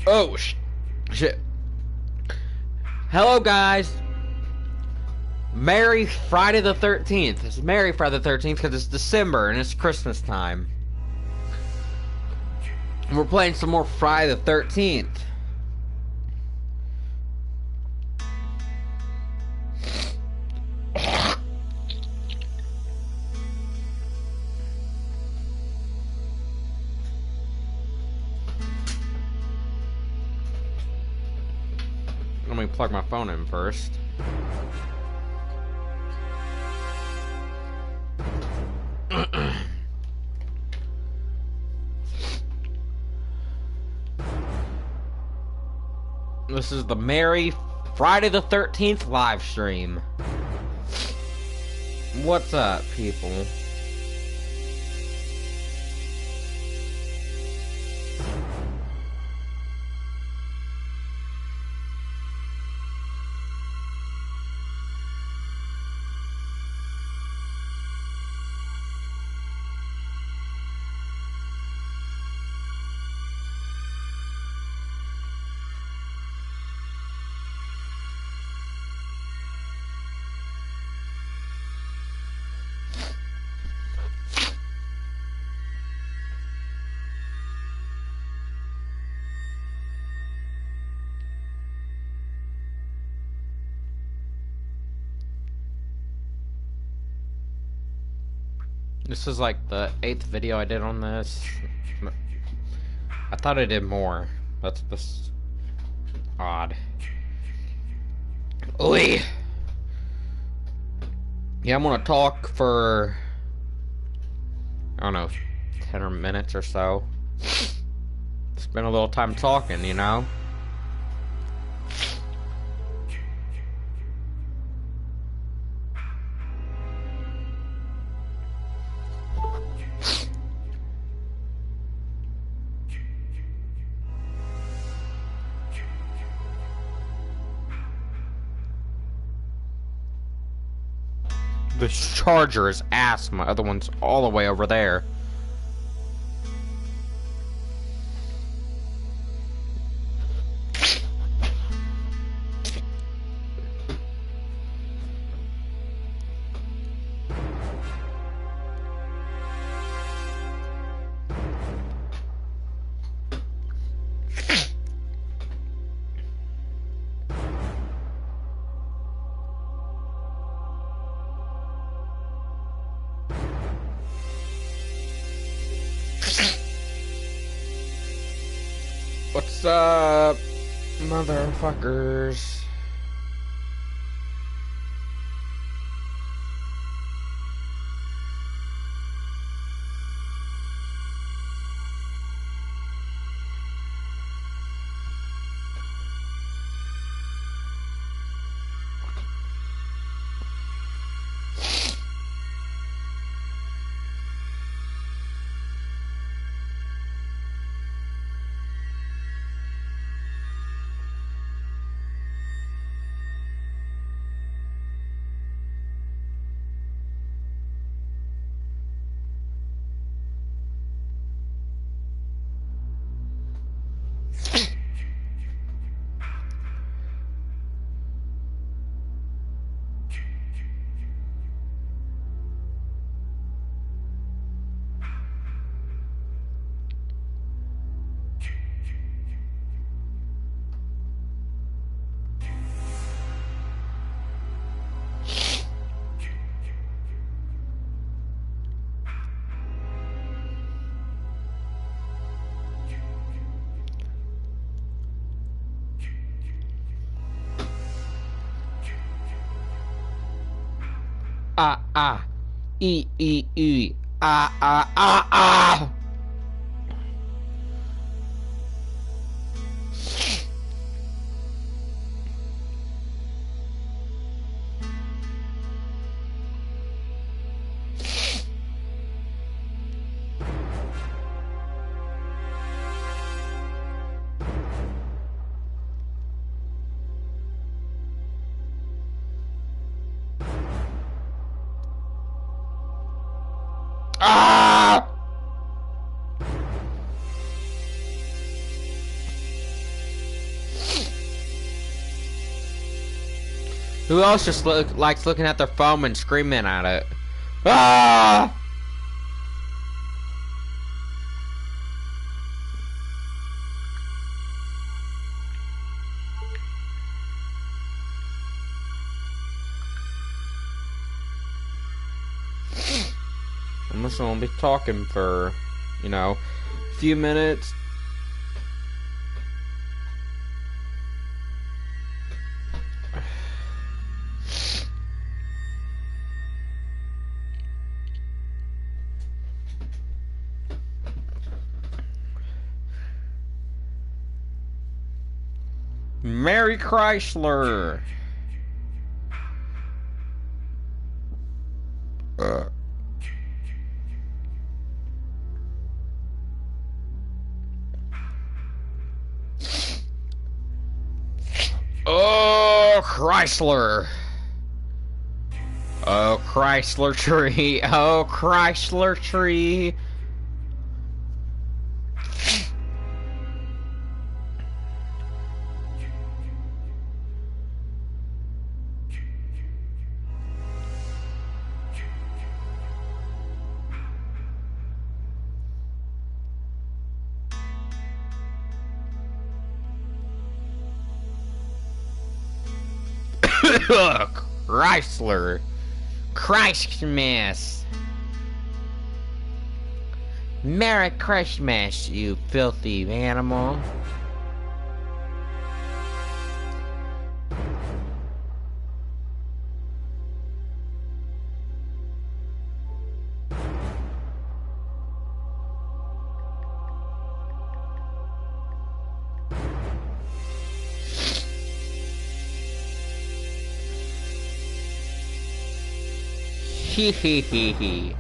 Oh, shit. Hello, guys. Merry Friday the 13th. It's Merry Friday the 13th because it's December and it's Christmas time. And we're playing some more Friday the 13th. Let me plug my phone in first. This is the Merry Friday the 13th live stream. What's up, people? This is like the 8th video I did on this. I thought I did more. That's odd. Oi! Yeah, I'm gonna talk for, I don't know, 10 minutes or so. Spend a little time talking, you know? This charger is ass. My other one's all the way over there. What's up, motherfuckers? Ah. Ah! Who else just likes looking at their phone and screaming at it? Ah! I'm just gonna be talking for, you know, a few minutes. Mary Chrysler. Oh, Chrysler. Oh, Chrysler tree. Oh, Chrysler tree. Chrysler. Christmas. Merry Christmas, you filthy animal. Hee hee hee hee.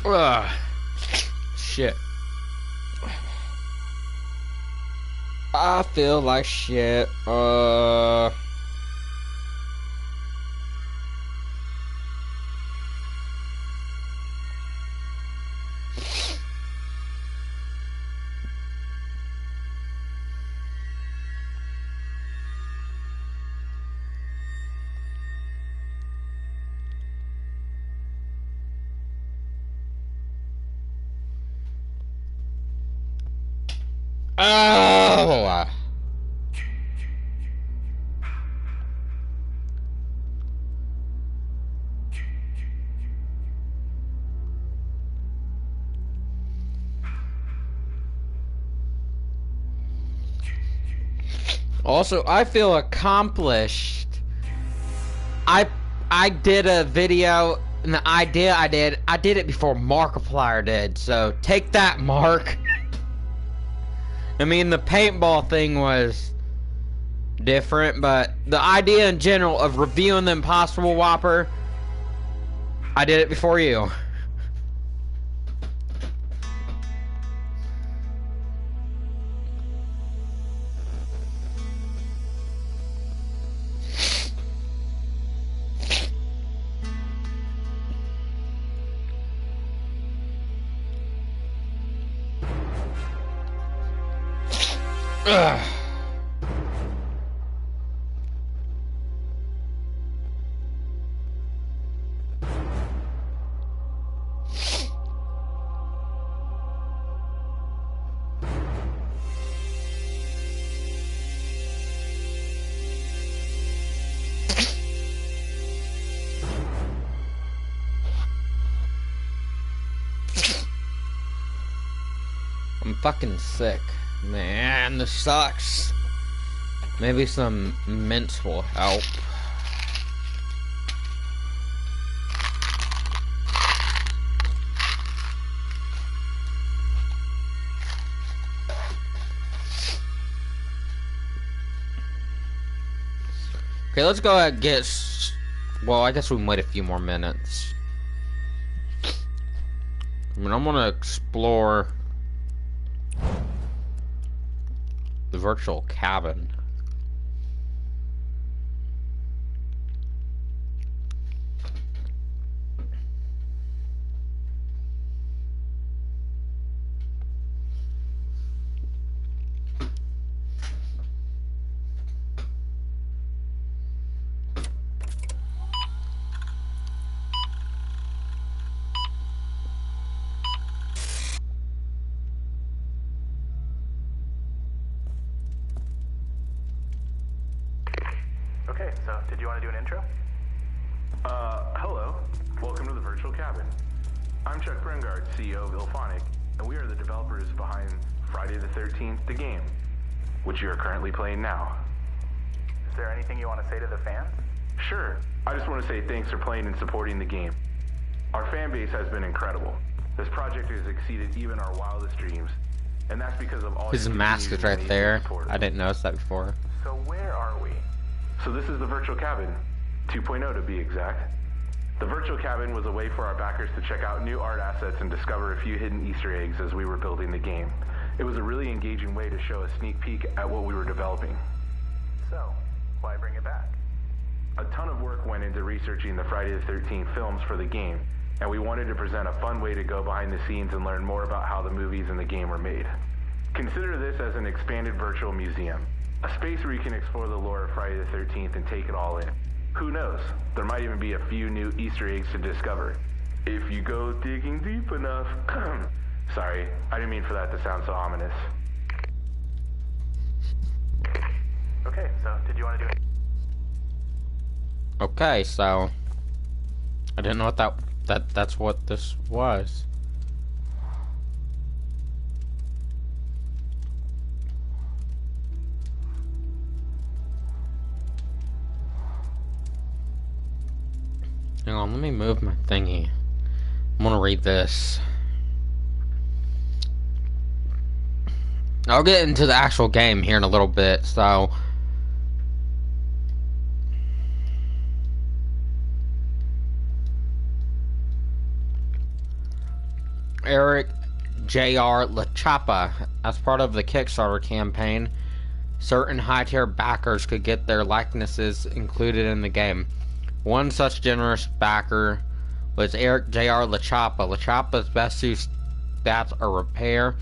Ugh. Shit. I feel like shit. Oh. Also, I feel accomplished. I did a video, and the idea I did it before Markiplier did. So take that, Mark. I mean, the paintball thing was different, but the idea in general of reviewing the Impossible Whopper, I did it before you. Ugh. I'm fucking sick. Man, this sucks. Maybe some mints will help. Okay, let's go ahead and get... Well, I guess we can wait a few more minutes. I mean, I'm gonna explore the virtual cabin. Okay, so did you want to do an intro? Hello. Welcome to the Virtual Cabin. I'm Chuck Brengard, CEO of Ilphonic, and we are the developers behind Friday the 13th, the game, which you are currently playing now. Is there anything you want to say to the fans? Sure. I just want to say thanks for playing and supporting the game. Our fan base has been incredible. This project has exceeded even our wildest dreams, and that's because of all His mask is right there. I didn't notice that before. So where are we? So this is the Virtual Cabin, 2.0 to be exact. The Virtual Cabin was a way for our backers to check out new art assets and discover a few hidden Easter eggs as we were building the game. It was a really engaging way to show a sneak peek at what we were developing. So, why bring it back? A ton of work went into researching the Friday the 13th films for the game, and we wanted to present a fun way to go behind the scenes and learn more about how the movies in the game were made. Consider this as an expanded virtual museum. A space where you can explore the lore of Friday the 13th and take it all in. Who knows? There might even be a few new Easter eggs to discover. If you go digging deep enough. Sorry, I didn't mean for that to sound so ominous. Okay, so did you want to do it? Okay, so I didn't know what that's what this was. Hang on, let me move my thingy. I'm gonna read this. I'll get into the actual game here in a little bit, so Eric J.R. LaChapa, as part of the Kickstarter campaign, certain high-tier backers could get their likenesses included in the game. One such generous backer was Eric J.R. LaChapa. LaChapa's best two stats are repair,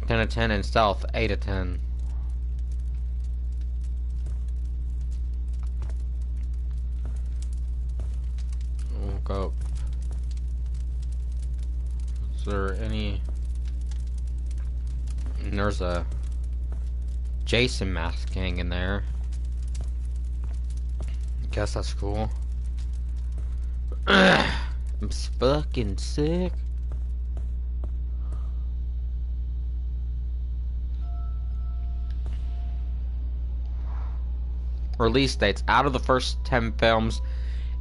10 of 10, and stealth, 8 of 10. We'll go. Is there any... And there's a Jason mask hanging there. Guess that's cool. I'm fucking sick. release dates. Out of the first 10 films,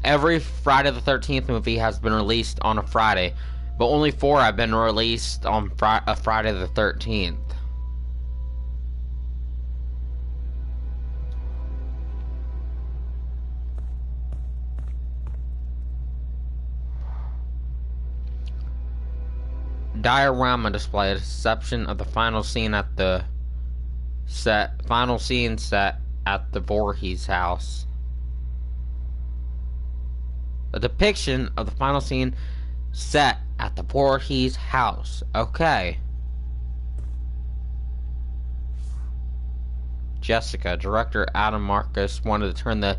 every Friday the 13th movie has been released on a Friday, but only 4 have been released on Friday the 13th. Diorama display a deception of the final scene at the set at the Voorhees house. A depiction of the final scene set at the Voorhees house. Okay. Jessica, director Adam Marcus wanted to turn the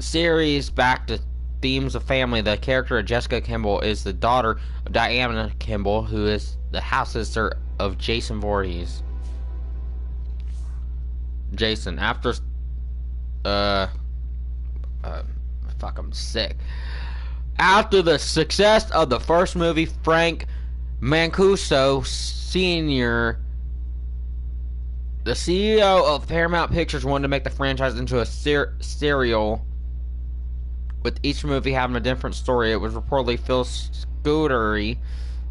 series back to themes of family. The character of Jessica Kimball is the daughter of Diana Kimball, who is the half sister of Jason Voorhees. Jason, after fuck, I'm sick. After the success of the first movie, Frank Mancuso Sr., the CEO of Paramount Pictures, wanted to make the franchise into a serial, with each movie having a different story. It was reportedly Phil Scuderi,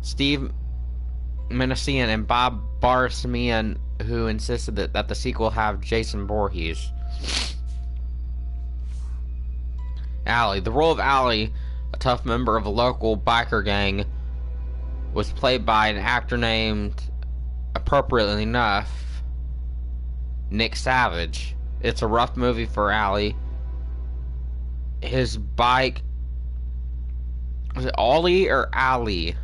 Steve Minasian, and Bob Barsamian who insisted that the sequel have Jason Voorhees. Allie. The role of Allie, a tough member of a local biker gang, was played by an actor named, appropriately enough, Nick Savage. It's a rough movie for Allie. His bike... Was it Ollie or Allie?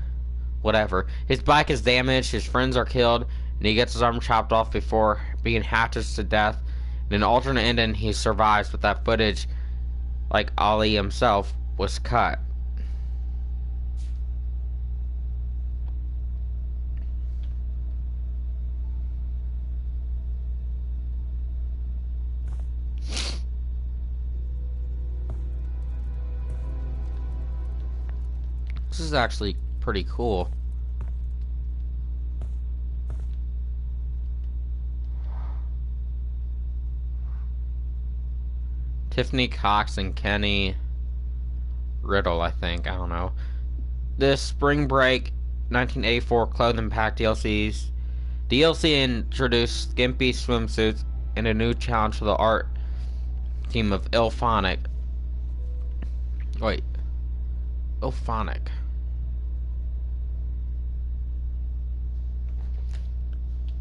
Whatever. His bike is damaged, his friends are killed, and he gets his arm chopped off before being hatched to death. In an alternate ending, he survives, but that footage, like Ollie himself, was cut. This is actually pretty cool. Tiffany Cox and Kenny Riddle, I think. I don't know. This Spring Break 1984 clothing pack DLCs. DLC introduced skimpy swimsuits and a new challenge for the art team of Ilphonic. Wait. Ilphonic.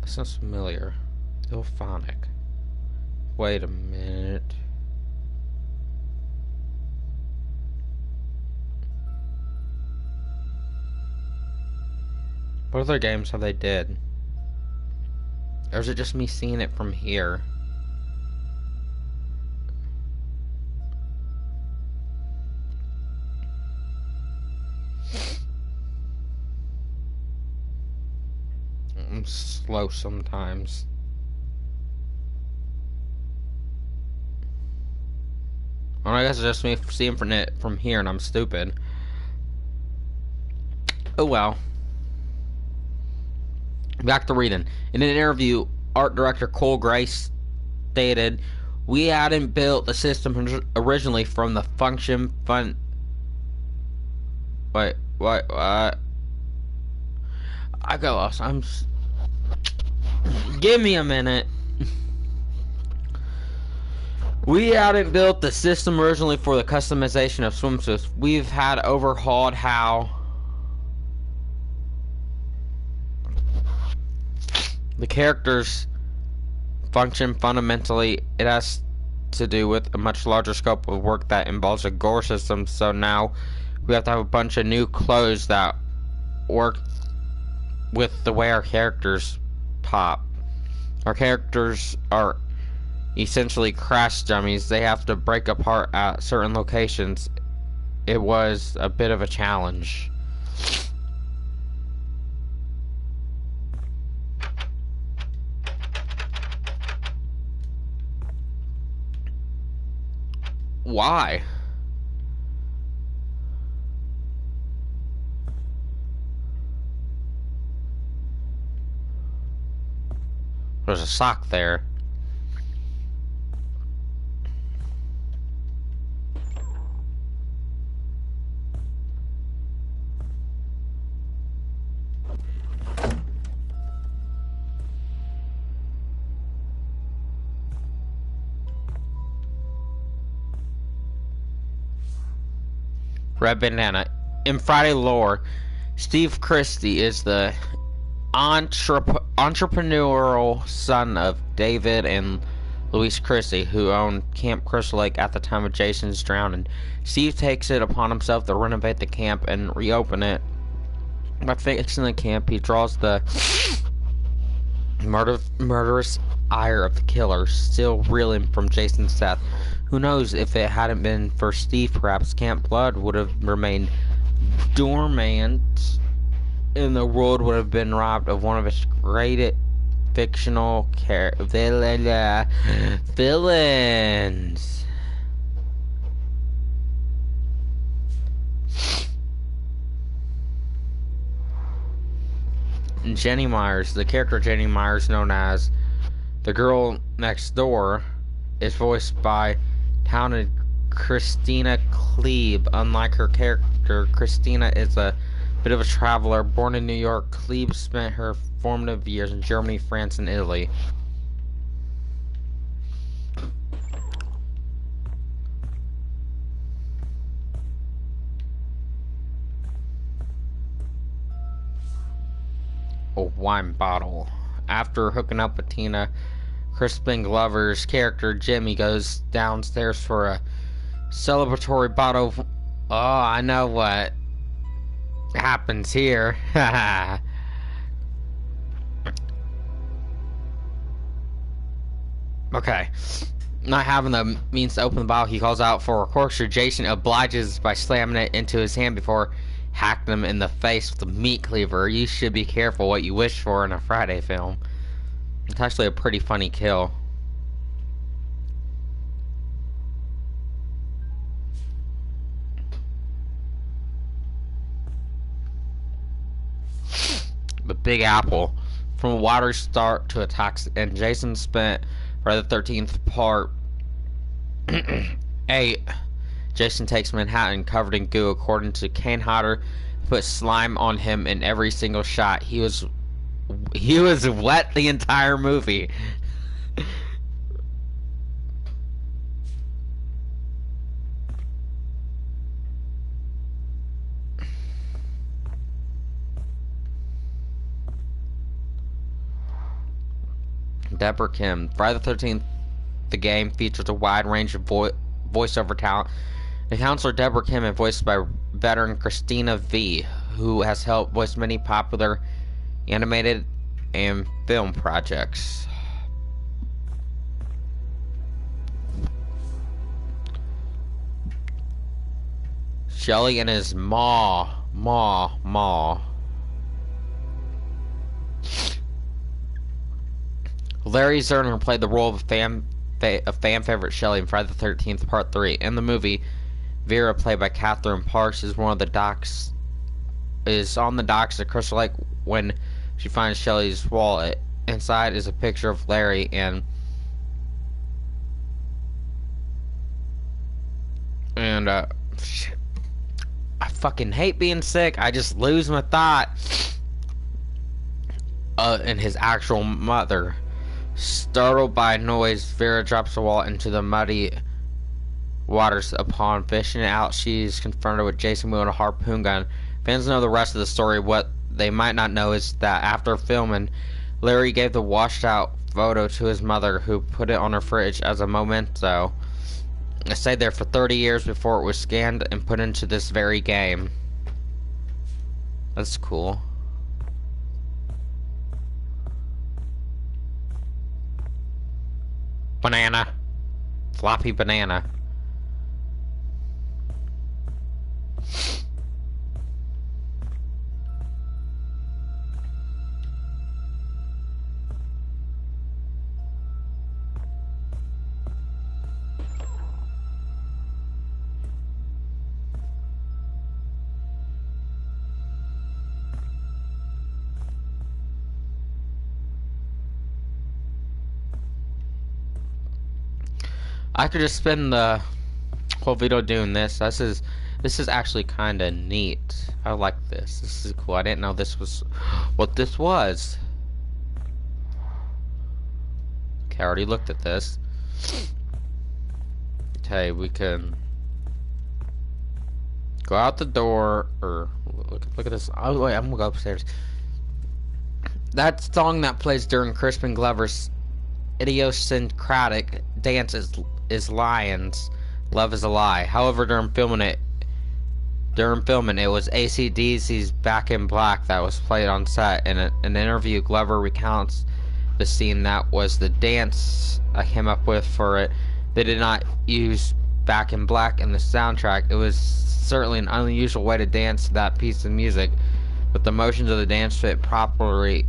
That sounds familiar. Ilphonic. Wait a minute. What other games have they did? Or is it just me seeing it from here? I'm slow sometimes. Well, I guess it's just me seeing from here and I'm stupid. Oh well. Back to reading. In an interview, art director Cole Grace stated, "We hadn't built the system originally from the function fun." Wait, what? I got lost. Give me a minute. We hadn't built the system originally for the customization of swimsuits. We've had overhauled how the characters function. Fundamentally, it has to do with a much larger scope of work that involves a gore system, so now we have to have a bunch of new clothes that work with the way our characters pop. Our characters are essentially crash dummies. They have to break apart at certain locations. It was a bit of a challenge. Why? There's a sock there. Red Bandana. In Friday lore, Steve Christie is the entrepreneurial son of David and Louise Christie, who owned Camp Crystal Lake at the time of Jason's drowning. Steve takes it upon himself to renovate the camp and reopen it. By fixing the camp, he draws the murderous ire of the killer, still reeling from Jason's death. Who knows, if it hadn't been for Steve, perhaps Camp Blood would have remained dormant and the world would have been robbed of one of its greatest fictional villains. Jenny Myers, the character Jenny Myers, known as the girl next door, is voiced by talented Christina Klebe. Unlike her character, Christina is a bit of a traveler. Born in New York, Klebe spent her formative years in Germany, France, and Italy. A wine bottle. After hooking up with Tina, Crispin Glover's character Jimmy goes downstairs for a celebratory bottle of... Oh, I know what happens here. Okay. Not having the means to open the bottle, he calls out for a corkscrew. Jason obliges by slamming it into his hand before hacking him in the face with a meat cleaver. You should be careful what you wish for in a Friday film. It's actually a pretty funny kill. The Big Apple. From a water start to a toxic, and Jason spent Friday the 13th part 8. Jason takes Manhattan covered in goo. According to Kane Hodder, put slime on him in every single shot. He was wet the entire movie. Deborah Kim. Friday the 13th, the game features a wide range of voiceover talent. The counselor Deborah Kim is voiced by veteran Christina V, who has helped voice many popular animated and film projects. Shelley and his ma. Larry Zerner played the role of a fan favorite Shelley in Friday the 13th Part 3. In the movie, Vera, played by Catherine Parks, is on the docks at Crystal Lake when she finds Shelley's wallet. Inside is a picture of Larry and shit. I fucking hate being sick. I just lose my thought. And his actual mother. Startled by a noise, Vera drops the wallet into the muddy waters. Upon fishing it out, she's confronted with Jason wielding a harpoon gun. Fans know the rest of the story. What they might not know is that after filming, Larry gave the washed out photo to his mother, who put it on her fridge as a memento. It stayed there for 30 years before it was scanned and put into this very game. That's cool. Banana. Floppy banana. I could just spend the whole video doing this. This is actually kind of neat. I like this. This is cool. I didn't know this was what this was. Okay, I already looked at this. Okay, we can Go out the door, or look at this. Oh wait, I'm gonna go upstairs. That song that plays during Crispin Glover's idiosyncratic dance is Lions. Love is a Lie. However, during filming it was AC/DC's Back in Black that was played on set. In an interview, Glover recounts the scene that was the dance I came up with for it. They did not use Back in Black in the soundtrack. It was certainly an unusual way to dance to that piece of music, but the motions of the dance fit properly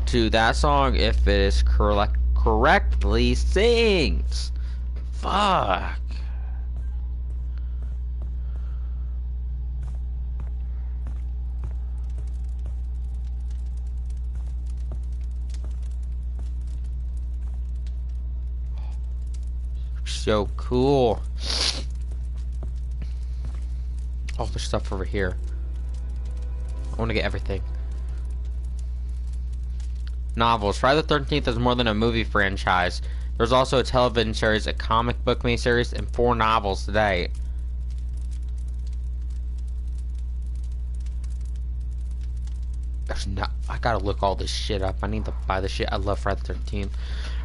to that song if it is correctly sings. Fuck. So cool. All the stuff over here. I want to get everything. Novels. Friday the 13th is more than a movie franchise. There's also a television series, a comic book miniseries, and 4 novels today. I gotta look all this shit up. I need to buy this shit. I love Friday the 13th.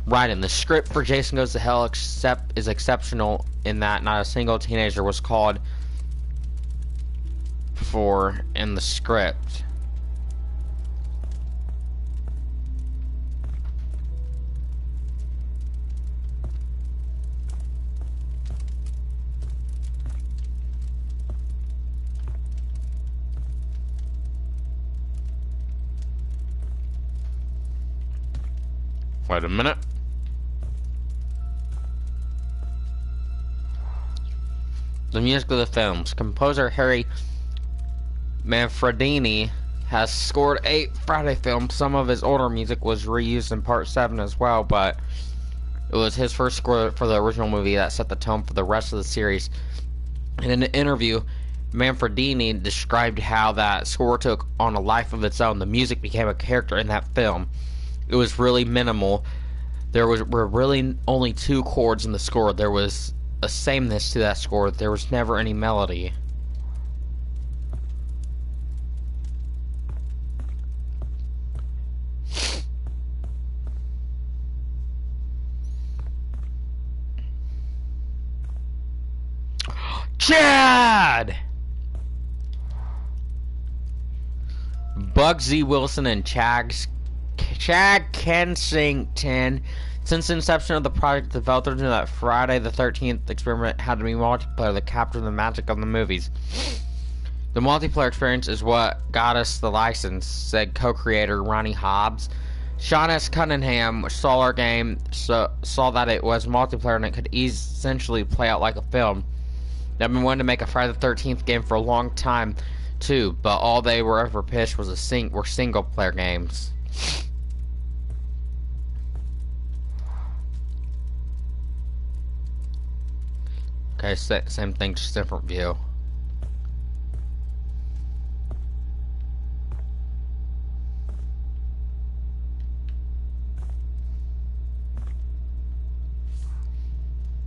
Writing. The script for Jason Goes to Hell is exceptional in that not a single teenager was called for in the script. Wait a minute. The music of the films. Composer Harry Manfredini has scored 8 Friday films. Some of his older music was reused in Part 7 as well, but it was his first score for the original movie that set the tone for the rest of the series. In an interview, Manfredini described how that score took on a life of its own. The music became a character in that film. It was really minimal. There were really only 2 chords in the score. There was a sameness to that score. There was never any melody. Chad! Bugsy Wilson and Chad Kensington. Since the inception of the project, developers knew that Friday the 13th experiment had to be multiplayer to capture the magic of the movies. The multiplayer experience is what got us the license, said co-creator Ronnie Hobbs. Sean S. Cunningham saw our game, saw that it was multiplayer and it could essentially play out like a film. They've been wanting to make a Friday the 13th game for a long time, too, but all they were ever pitched was were single-player games. Okay, same thing, just different view.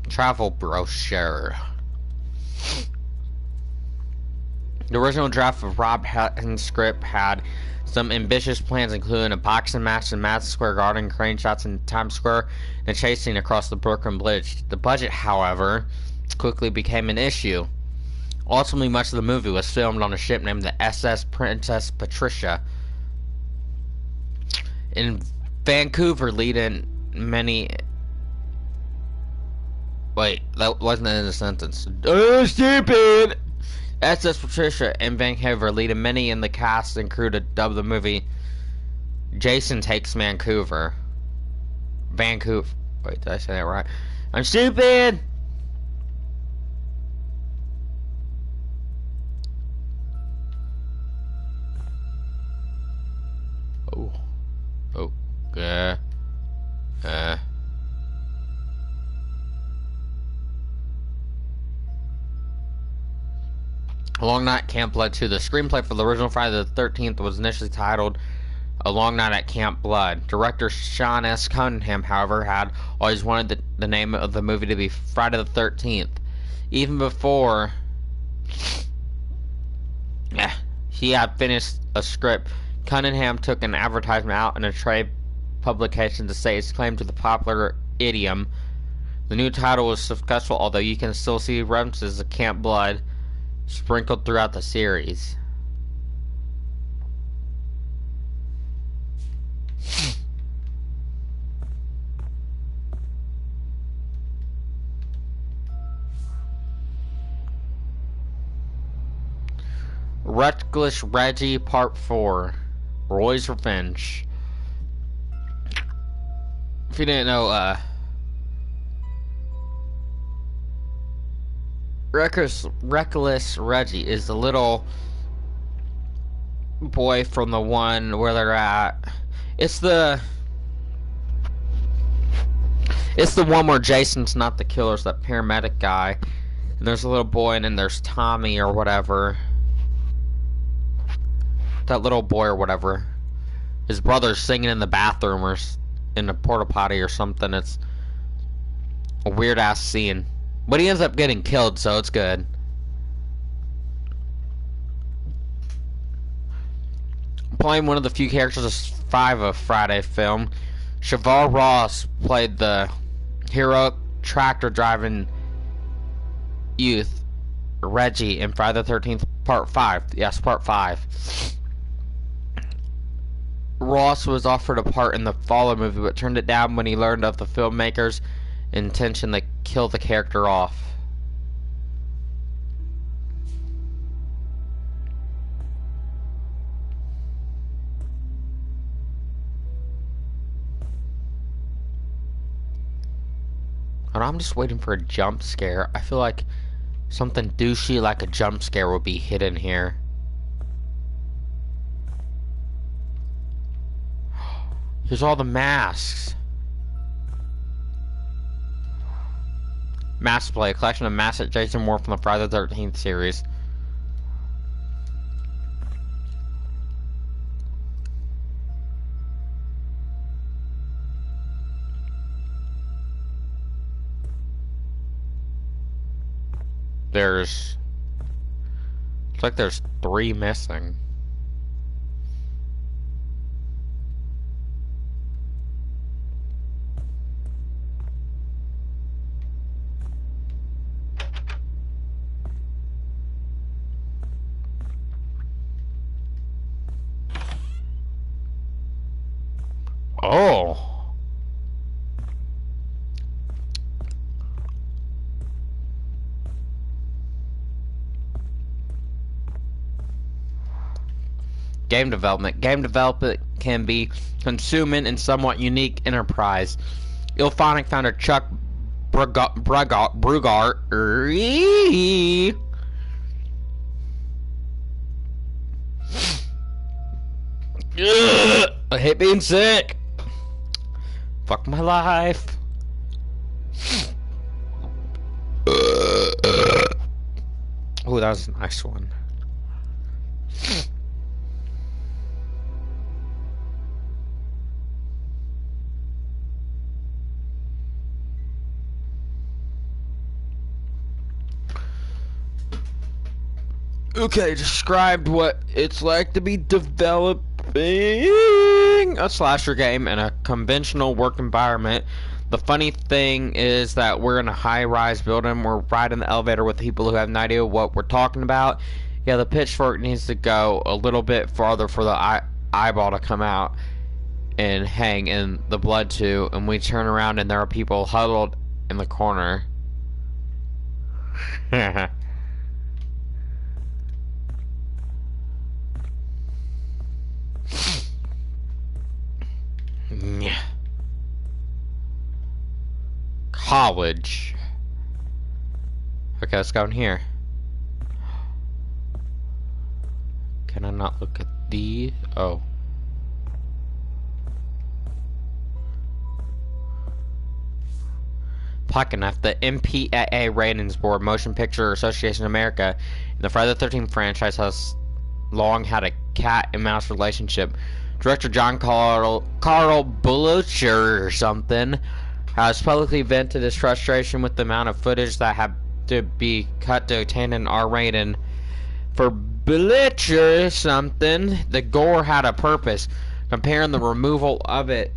Travel brochure. The original draft of Rob Hatton's script had some ambitious plans, including a boxing match in Madison Square Garden, crane shots in Times Square, and chasing across the Brooklyn Bridge. The budget, however, quickly became an issue. Ultimately, much of the movie was filmed on a ship named the SS Princess Patricia. In Vancouver, leading many... Wait, that wasn't in a sentence. Oh, stupid! SS Patricia in Vancouver, leading many in the cast and crew to dub the movie Jason Takes Vancouver. Vancouver. Wait, did I say that right? I'm stupid! Oh. Oh. A Long Night at Camp Blood 2. The screenplay for the original Friday the 13th was initially titled A Long Night at Camp Blood. Director Sean S. Cunningham, however, had always wanted the name of the movie to be Friday the 13th. Even before he had finished a script, Cunningham took an advertisement out in a trade publication to say its claim to the popular idiom. The new title was successful, although you can still see references to Camp Blood sprinkled throughout the series. Reckless Reggie Part 4, Roy's Revenge. If you didn't know, Reckless Reggie is the little boy from the one where they're at. It's the one where Jason's not the killer, it's that paramedic guy. And there's a little boy, and then there's Tommy or whatever. That little boy or whatever. His brother's singing in the bathroom or in the porta potty or something. It's a weird ass scene. But he ends up getting killed, so it's good. Playing one of the few characters of 5 of Friday film, Shavar Ross played the heroic tractor driving youth Reggie in Friday the 13th Part 5. Yes, Part 5. Ross was offered a part in the Follow movie, but turned it down when he learned of the filmmaker's intention to kill the character off. And I'm just waiting for a jump scare. I feel like something douchey like a jump scare will be hidden here. Here's all the masks. Mask Play, a collection of masks that Jason wore from the Friday the 13th series. Looks like there's 3 missing. Oh. Game development. Game development can be consuming and somewhat unique enterprise. Ilphonic founder Chuck Brugart I hate being sick. Fuck my life. Oh, that was a nice one. Okay, described what it's like to be developing a slasher game in a conventional work environment. The funny thing is that we're in a high-rise building. We're right in the elevator with people who have no idea what we're talking about. Yeah, the pitchfork needs to go a little bit farther for the eyeball to come out and hang in the blood too. And we turn around and there are people huddled in the corner. College. Okay, let's go in here. Can I not look at the... Oh. Pocket Knife. The MPAA Ratings Board, Motion Picture Association of America, and the Friday the 13th franchise has long had a cat and mouse relationship. Director John Carl Bulucher or something has publicly vented his frustration with the amount of footage that have to be cut to attain an R rating. For Blitcher something, the gore had a purpose, comparing the removal of it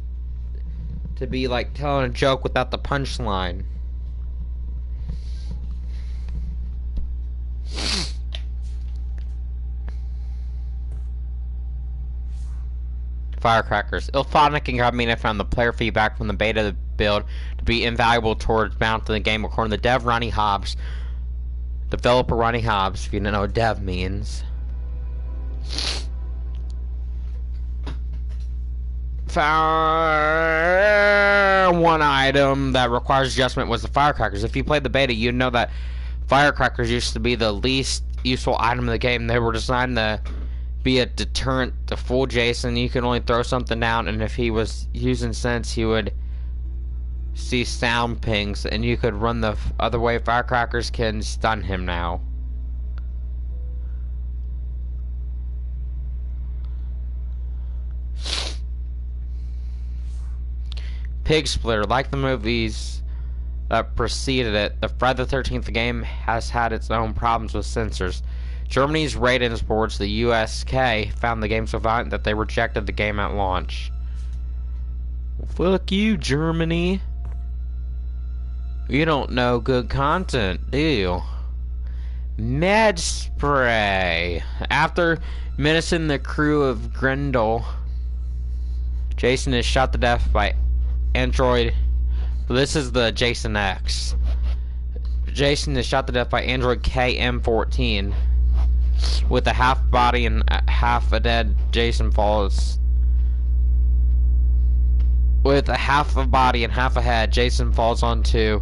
to be like telling a joke without the punchline. Firecrackers. Ilphonic and Gravamina found the player feedback from the beta build to be invaluable towards balancing the game, according to dev Ronnie Hobbs. Developer Ronnie Hobbs, if you don't know what dev means. One item that requires adjustment was the firecrackers. If you played the beta, you'd know that firecrackers used to be the least useful item in the game. They were designed to be a deterrent to fool Jason. You could only throw something down, and if he was using sense, he would see sound pings, and you could run the other way. Firecrackers can stun him now. Pig Splitter, like the movies that preceded it, the Friday the 13th game has had its own problems with censors. Germany's ratings boards, the USK, found the game so violent that they rejected the game at launch. Fuck you, Germany. You don't know good content, do you? Med Spray. After menacing the crew of Grendel, Jason is shot to death by Android. This is the Jason X. Jason is shot to death by Android KM14. With a half body and half a dead, Jason falls. With a half a body and half a head, Jason falls onto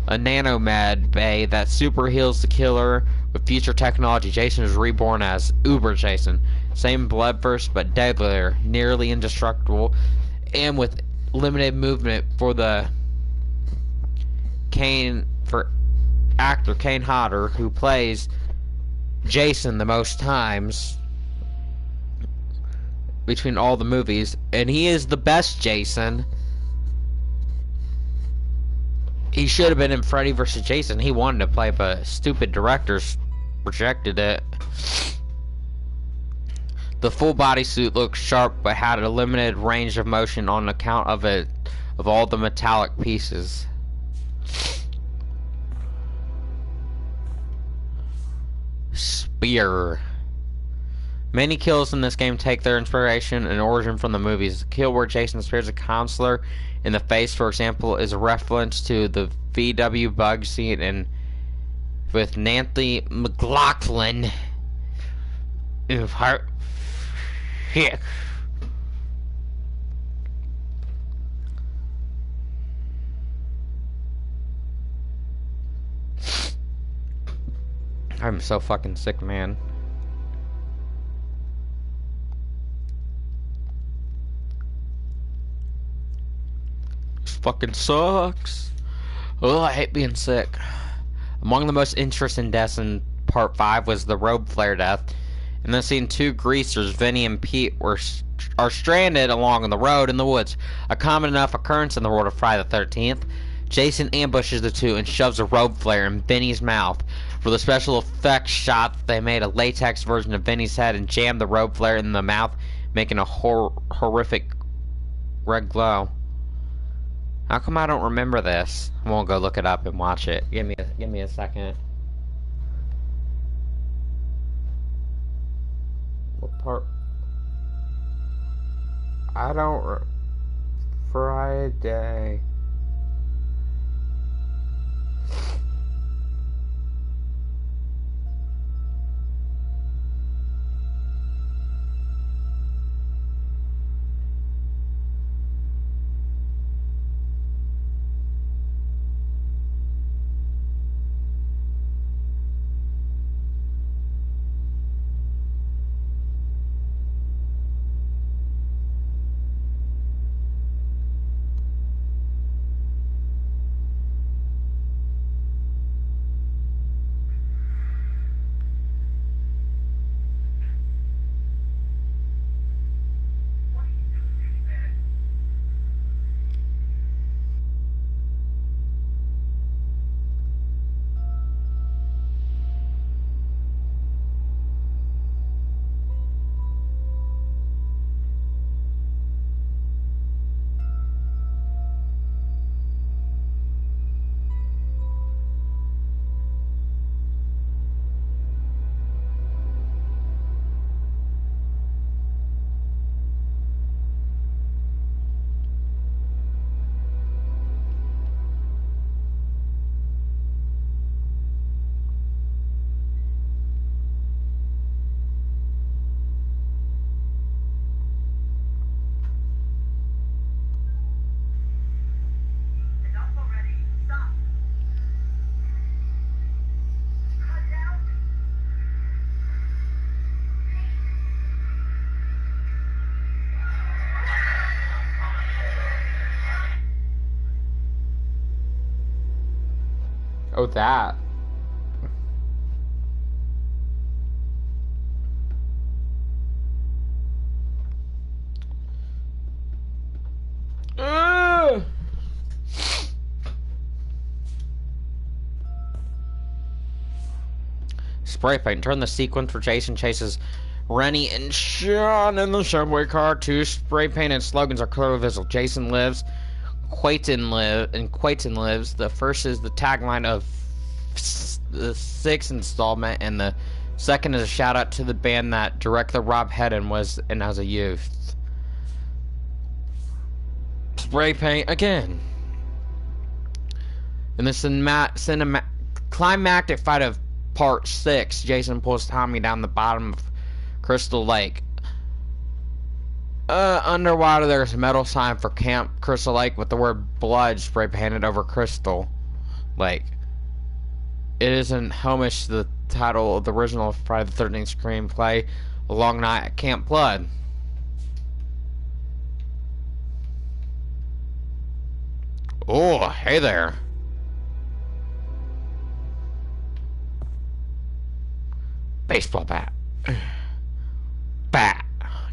a nanomed bay that super heals the killer with future technology. Jason is reborn as Uber Jason. Same bloodthirst but deadlier, nearly indestructible, and with limited movement for the actor Kane Hodder, who plays Jason the most times between all the movies, and he is the best Jason. He should have been in Freddy vs. Jason. He wanted to play, but stupid directors rejected it. The full bodysuit looked sharp, but had a limited range of motion on account of all the metallic pieces. Spear. Many kills in this game take their inspiration and origin from the movies. The kill where Jason spears a counselor in the face, for example, is a reference to the VW bug scene in with Nancy McLaughlin. Yeah. I'm so fucking sick, man. This fucking sucks. Oh, I hate being sick. Among the most interesting deaths in Part 5 was the road flare death. In this scene, two greasers, Vinny and Pete, are stranded along the road in the woods. A common enough occurrence in the world of Friday the 13th. Jason ambushes the two and shoves a road flare in Vinny's mouth. For the special effects shot, they made a latex version of Vinny's head and jammed the road flare in the mouth, making a horrific red glow. How come I don't remember this? I won't go look it up and watch it. Give me a second. What part? I don't. Friday. Oh, that. Ugh! Spray paint. Turn the sequence for Jason chases Rennie and Sean in the subway car. Two spray painted slogans are clearly visible. Jason lives, Quayton lives. The first is the tagline of the 6th installment, and the second is a shout out to the band that director Rob Hedden was in as a youth. Spray paint again. In the climactic fight of Part 6, Jason pulls Tommy down the bottom of Crystal Lake. Underwater, there's a metal sign for Camp Crystal Lake with the word blood spray painted over Crystal Lake. It is an homage to the title of the original Friday the 13th screenplay, A Long Night at Camp Blood. Oh, hey there. Baseball bat. Bat.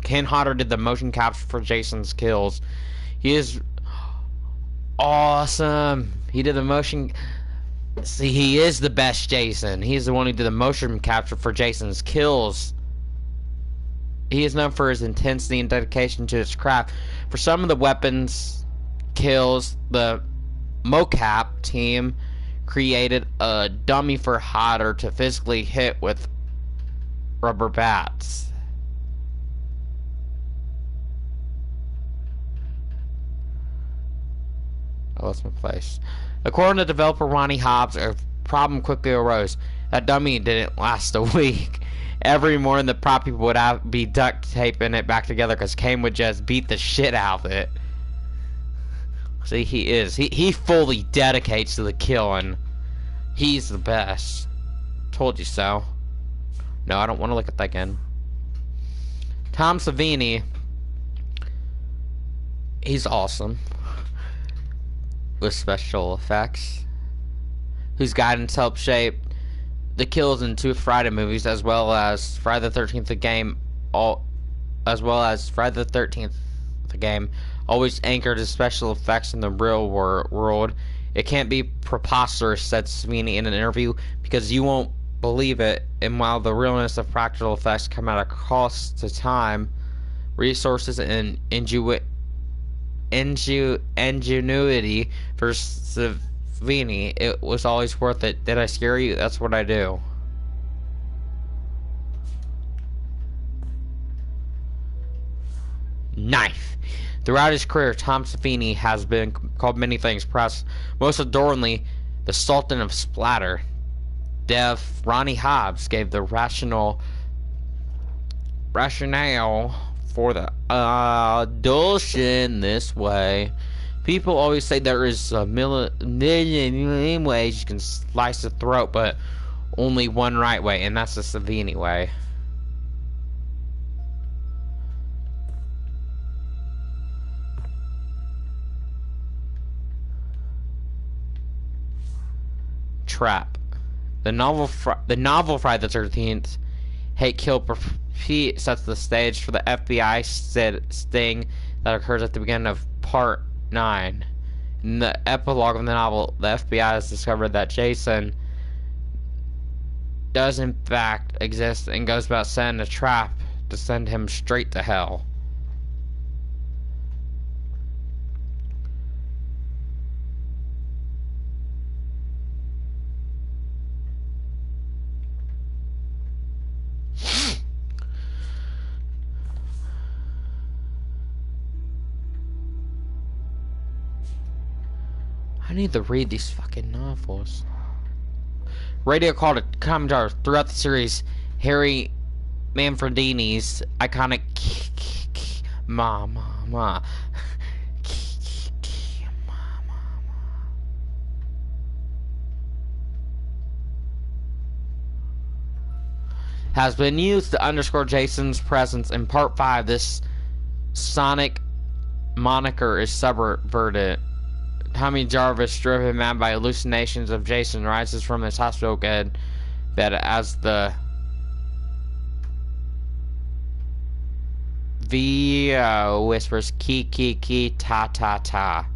Ken Hodder did the motion capture for Jason's kills. He is awesome. He did the motion. See, he is the best Jason. He's the one who did the motion capture for Jason's kills. He is known for his intensity and dedication to his craft. For some of the weapons kills, the mocap team created a dummy for Hodder to physically hit with rubber bats. I lost my place. According to developer Ronnie Hobbs, a problem quickly arose. That dummy didn't last a week. Every morning the prop people would be duct taping it back together because Kane would just beat the shit out of it. See, he fully dedicates to the killing. He's the best. Told you so. No, I don't want to look at that again. Tom Savini. He's awesome. With special effects. Whose guidance helped shape the kills in 2 Friday movies, as well as Friday the 13th the game, always anchored his special effects in the real world. It can't be preposterous, said Sweeney in an interview, because you won't believe it, and while the realness of practical effects come at a cost to time, resources, and ingenuity for Savini, it was always worth it. Did I scare you? That's what I do. Knife. Throughout his career, Tom Savini has been called many things, perhaps most adoringly the Sultan of Splatter. Dev Ronnie Hobbs gave the rationale for the adultion this way. People always say there is a million ways you can slice the throat, but only one right way, and that's the Savini way. Trap. The novel Friday the 13th Hate Kill Pete sets the stage for the FBI sting that occurs at the beginning of Part 9. In the epilogue of the novel, the FBI has discovered that Jason does in fact exist and goes about setting a trap to send him straight to hell. I need to read these fucking novels. Radio called a commentary throughout the series. Harry Manfredini's iconic Ma has been used to underscore Jason's presence. In Part 5, this sonic moniker is subverted. Tommy Jarvis, driven mad by hallucinations of Jason, rises from his hospital bed as the VO whispers ki ta ta ta.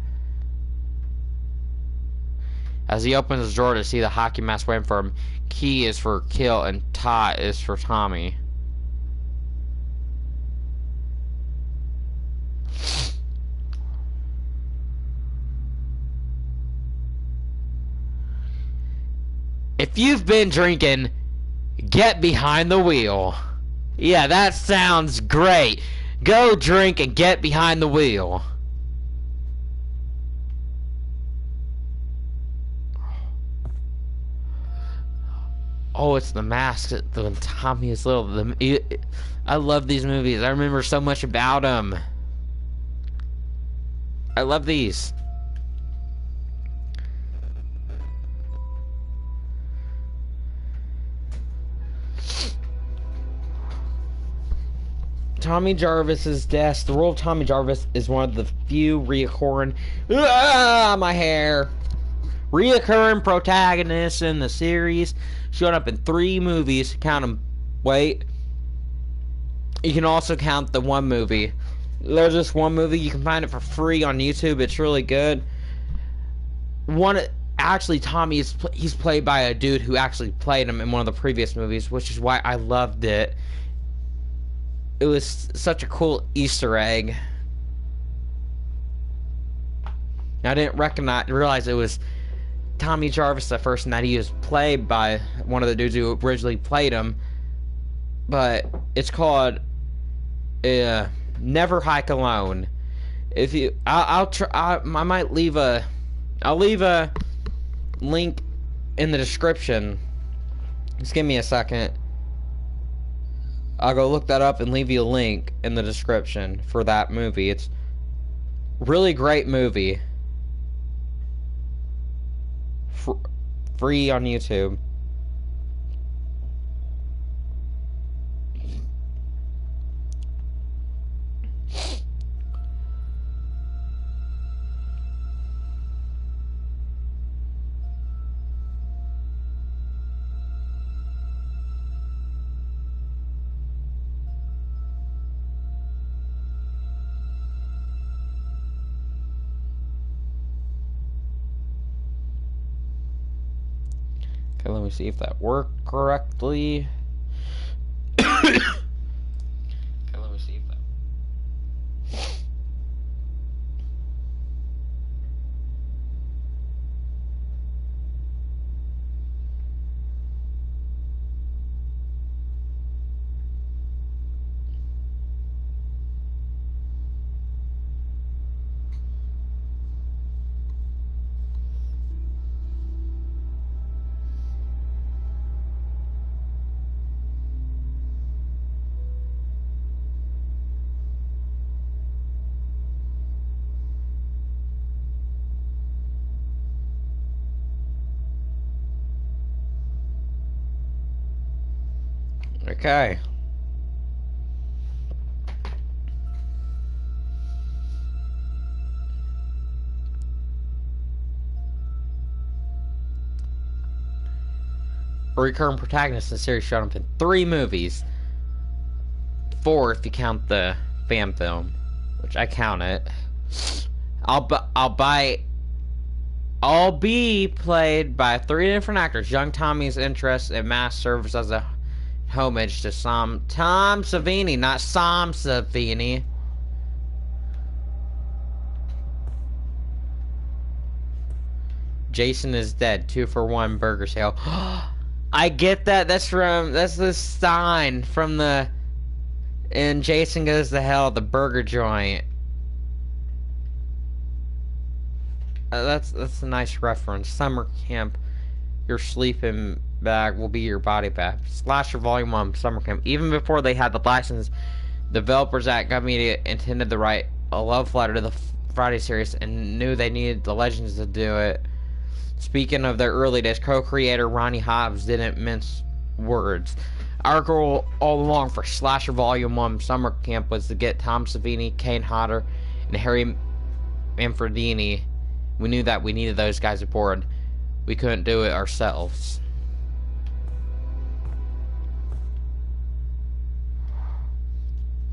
As he opens his drawer to see the hockey mask waiting for him, Ki is for kill and Ta is for Tommy. If you've been drinking, get behind the wheel. Yeah, that sounds great. Go drink and get behind the wheel. Oh, it's the mask when Tommy is little. I love these movies. I remember so much about them. I love these. Tommy Jarvis's death. The role of Tommy Jarvis is one of the few reoccurring my hair reoccurring protagonists in the series. Showing up in 3 movies. Count them. Wait. You can also count the one movie. There's this one movie. You can find it for free on YouTube. It's really good. Actually, Tommy he's played by a dude who actually played him in one of the previous movies, which is why I loved it. It was such a cool Easter egg. I didn't realize it was Tommy Jarvis at first, and that he was played by one of the dudes who originally played him. But it's called Never Hike Alone. If you, I might leave a link in the description. Just give me a second. I'll go look that up and leave you a link in the description for that movie. It's a really great movie. Free on YouTube. Okay, let me see if that worked correctly. Okay, let me see if that. Okay. A recurring protagonist in the series showed up in 3 movies. 4 if you count the fan film, which I count it. I'll be played by 3 different actors. Young Tommy's interest in mass serves as a homage to Tom Savini, not Sam Savini. Jason is dead. 2 for 1 burger sale. I get that. That's the sign from the and Jason Goes to Hell, the burger joint. That's a nice reference. Summer camp. Your sleeping bag will be your body bag. Slasher Volume 1 Summer Camp. Even before they had the license, developers at Gov Media intended to write a love letter to the Friday series and knew they needed the Legends to do it. Speaking of their early days, co-creator Ronnie Hobbs didn't mince words. Our goal all along for Slasher Volume 1 Summer Camp was to get Tom Savini, Kane Hodder, and Harry Manfredini We knew that we needed those guys aboard. We couldn't do it ourselves.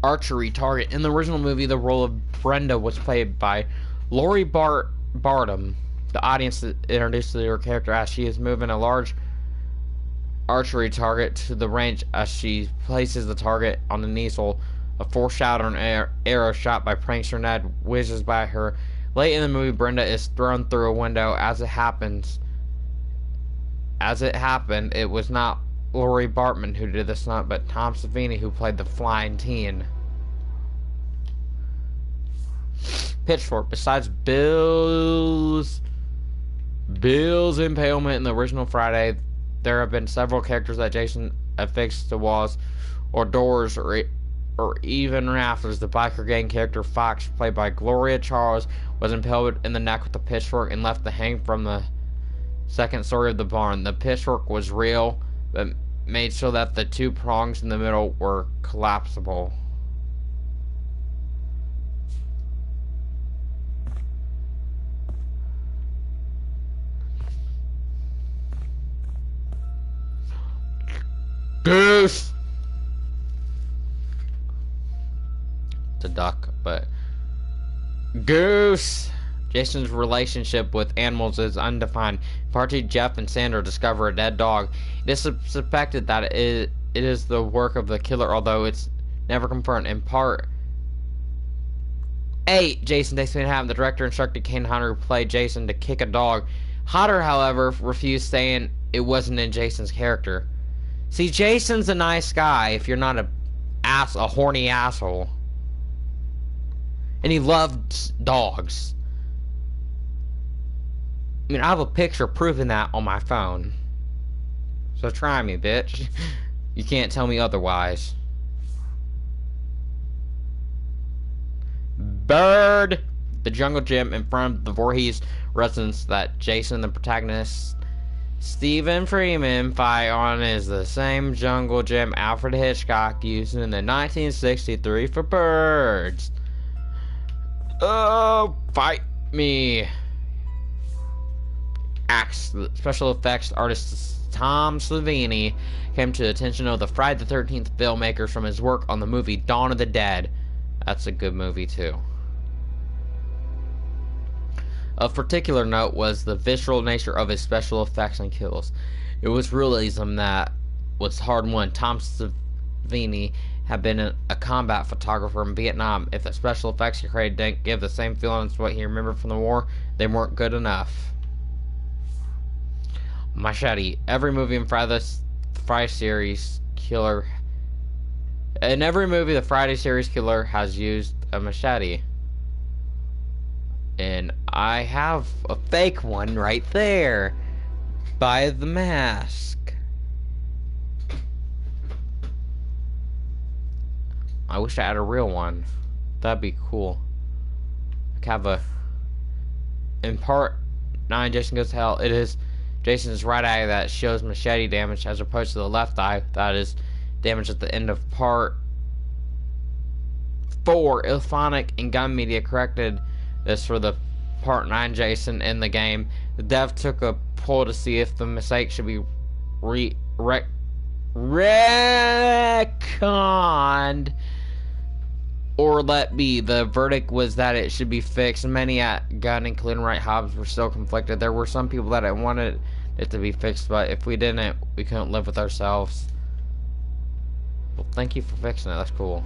Archery target. In the original movie, the role of Brenda was played by Lori Bartum. The audience introduced her character as she is moving a large archery target to the range. As she places the target on the easel, a foreshadowing arrow shot by prankster Ned whizzes by her. Late in the movie, Brenda is thrown through a window. As it happened, it was not Lori Bartman who did the stunt, but Tom Savini who played the flying teen. Pitchfork. Besides Bill's impalement in the original Friday, there have been several characters that Jason affixed to walls or doors or even rafters. The biker gang character Fox, played by Gloria Charles, was impaled in the neck with a pitchfork and left to hang from the second story of the barn. The pitchfork was real, but made so that the two prongs in the middle were collapsible. Goose! It's a duck, but Goose! Jason's relationship with animals is undefined. Party Jeff and Sandra discover a dead dog. It is suspected that it is the work of the killer, although it's never confirmed. In part 8, Jason takes me to have the director instructed Kane Hodder, who played Jason, to kick a dog. Hodder, however, refused, saying it wasn't in Jason's character. See, Jason's a nice guy if you're not a horny asshole. And he loved dogs. I mean, I have a picture proving that on my phone. So try me, bitch. You can't tell me otherwise. Bird! The jungle gym in front of the Voorhees residence that Jason, the protagonist, Stephen Freeman, fight on is the same jungle gym Alfred Hitchcock used in the 1963 for birds. Oh, fight me. Special effects artist Tom Savini came to the attention of the Friday the 13th filmmakers from his work on the movie Dawn of the Dead. That's a good movie too. Of particular note was the visceral nature of his special effects and kills. It was realism that was hard-won. Tom Savini had been a combat photographer in Vietnam. If the special effects he created didn't give the same feelings as what he remembered from the war, they weren't good enough. Machete. Every movie in the Friday series killer. In every movie, the Friday series killer has used a machete. And I have a fake one right there by The Mask. I wish I had a real one. That'd be cool. I could have a... In part 9, Jason Goes to Hell, it is Jason's right eye that shows machete damage, as opposed to the left eye that is damage at the end of part 4. Ilphonic and Gun Media corrected this for the part 9 Jason in the game. The dev took a poll to see if the mistake should be retconned or let be. The verdict was that it should be fixed. Many at Gun, including Wright Hobbs, were still conflicted. There were some people that wanted it to be fixed, but if we didn't, we couldn't live with ourselves. Well, thank you for fixing it. That's cool.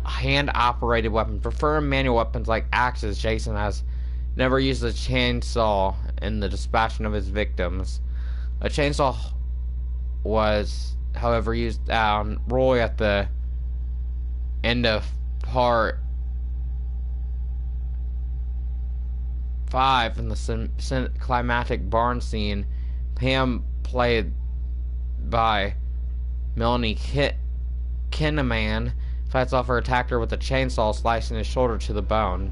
Hand-operated weapons. Prefer manual weapons like axes. Jason has never used a chainsaw in the dispatching of his victims. A chainsaw was, however, used on Roy at the end of part 5 in the climactic barn scene. Pam, played by Melanie Kinnaman, fights off her attacker with a chainsaw, slicing his shoulder to the bone.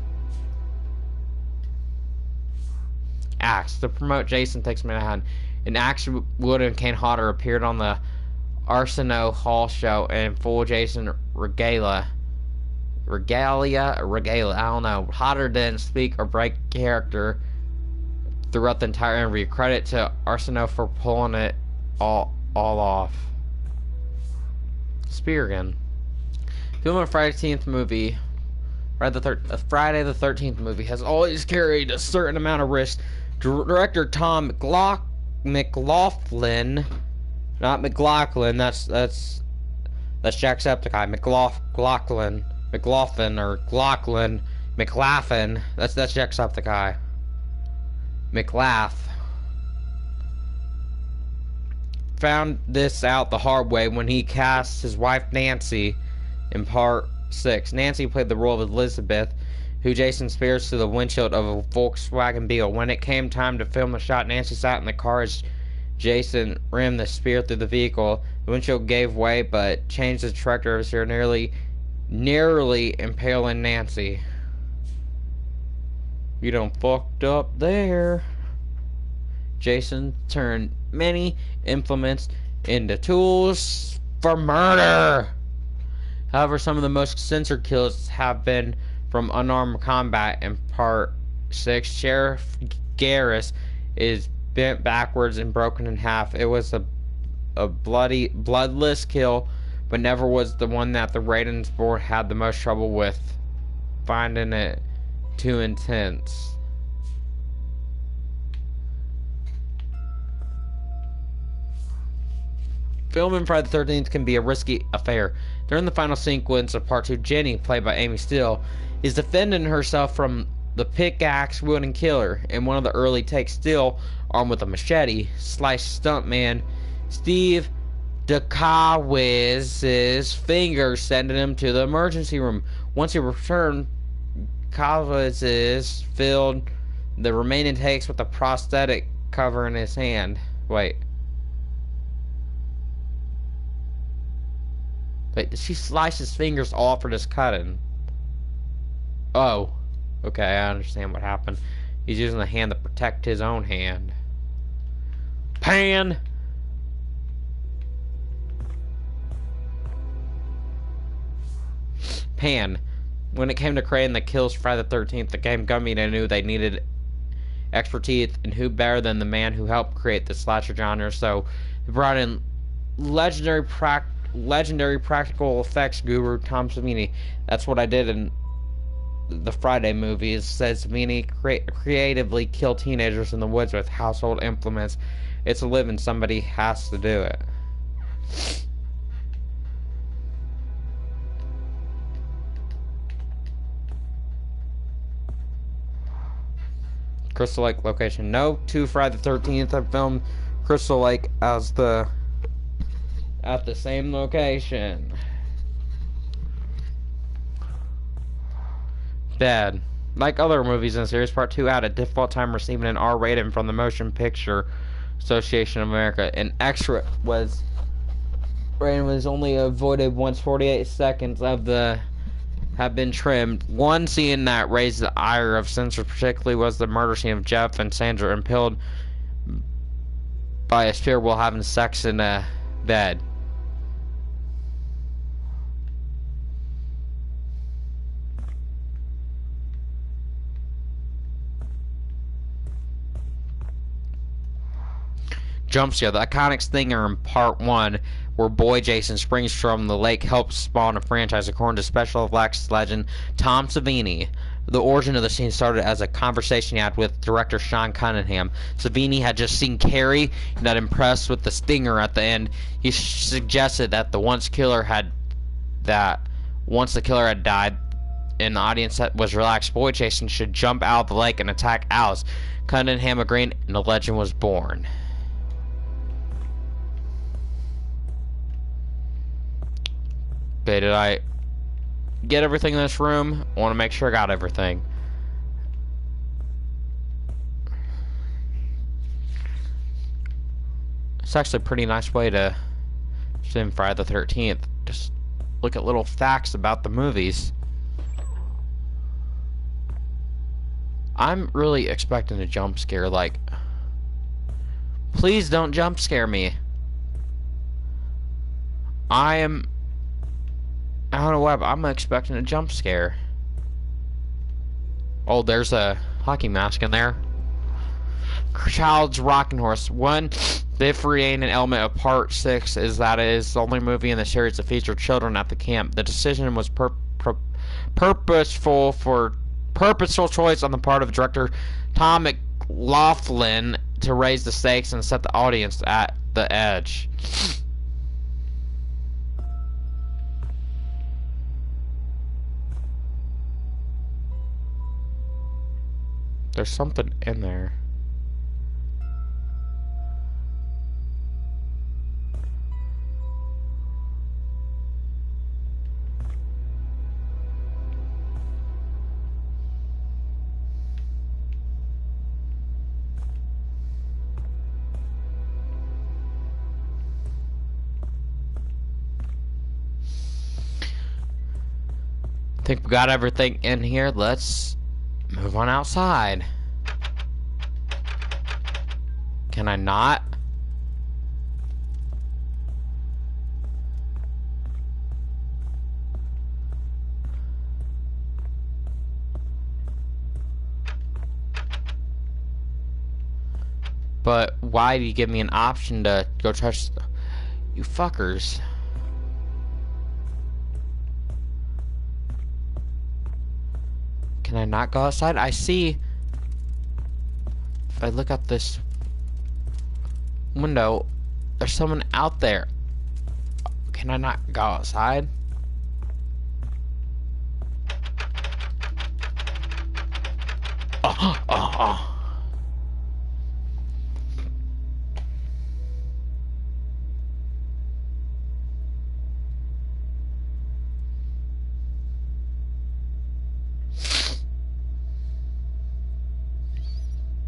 Axe. To promote Jason Takes Manhattan, an Axe Wood and Kane Hodder appeared on the Arsenault Hall show in full Jason regalia, I don't know. Hodder didn't speak or break character throughout the entire interview. Credit to Arsenault for pulling it all off. Spear again. Filming a Friday the 13th movie, Friday the 13th movie has always carried a certain amount of risk. Director Tom McLaughlin, not McLaughlin. That's Jacksepticeye. McLaughlin or Glocklin, McLaughlin. That's Jacksepticeye. McLaugh found this out the hard way when he cast his wife Nancy in part 6. Nancy played the role of Elizabeth, who Jason spears through the windshield of a Volkswagen Beetle. When it came time to film the shot, Nancy sat in the car as Jason rammed the spear through the vehicle. The windshield gave way, but changed the trajectory of the spear, nearly impaling Nancy. You done fucked up there. Jason turned many implements into tools for murder. However, some of the most censored kills have been from unarmed combat. In part 6, Sheriff Garris is bent backwards and broken in half. It was a bloodless kill, but never was the one that the ratings board had the most trouble with, finding it too intense. Filming Friday the 13th can be a risky affair. During the final sequence of Part 2, Jenny, played by Amy Steele, is defending herself from the pickaxe-wielding killer. In one of the early takes, Steele, armed with a machete, sliced stuntman Steve DeCawiz's fingers, sending him to the emergency room. Once he returned, Cawiz's filled the remaining takes with a prosthetic covering his hand. Wait, did she slice his fingers off for this cutting? Oh, okay, I understand what happened. He's using the hand to protect his own hand. Pan! When it came to creating the kills for Friday the 13th, the game company knew they needed expertise, and who better than the man who helped create the slasher genre. So they brought in legendary practical effects guru Tom Savini. That's what I did in the Friday movies. Says Savini creatively kill teenagers in the woods with household implements. It's a living. Somebody has to do it. Crystal Lake location. No two Friday the 13th have filmed Crystal Lake at the same location. Bad. Like other movies in the series, Part 2 had a difficult time receiving an R rating from the Motion Picture Association of America. An extra rating was only avoided once 48 seconds of the have been trimmed. One scene that raised the ire of censors particularly was the murder scene of Jeff and Sandra impaled by a spear while having sex in a bed. Jump scare. The iconic stinger in Part 1, where boy Jason springs from the lake, helps spawn a franchise, according to special effects legend Tom Savini. The origin of the scene started as a conversation he had with director Sean Cunningham. Savini had just seen Carrie and got impressed with the stinger at the end. He suggested that once the killer had died and the audience was relaxed, boy Jason should jump out of the lake and attack Alice. Cunningham agreed, and the legend was born. Okay, did I get everything in this room? I want to make sure I got everything. It's actually a pretty nice way to sim Friday the 13th. Just look at little facts about the movies. I'm really expecting a jump scare, like, please don't jump scare me. I don't know why, but I'm expecting a jump scare. Oh, there's a hockey mask in there. Child's Rocking Horse. One differentiating element of Part 6 is that it is the only movie in the series to feature children at the camp. The decision was purposeful choice on the part of director Tom McLaughlin to raise the stakes and set the audience at the edge. There's something in there. I think we got everything in here. Let's move on outside. Can I not? But why do you give me an option to go touch you fuckers? Can I not go outside? I see. If I look out this window, there's someone out there. Can I not go outside? Oh.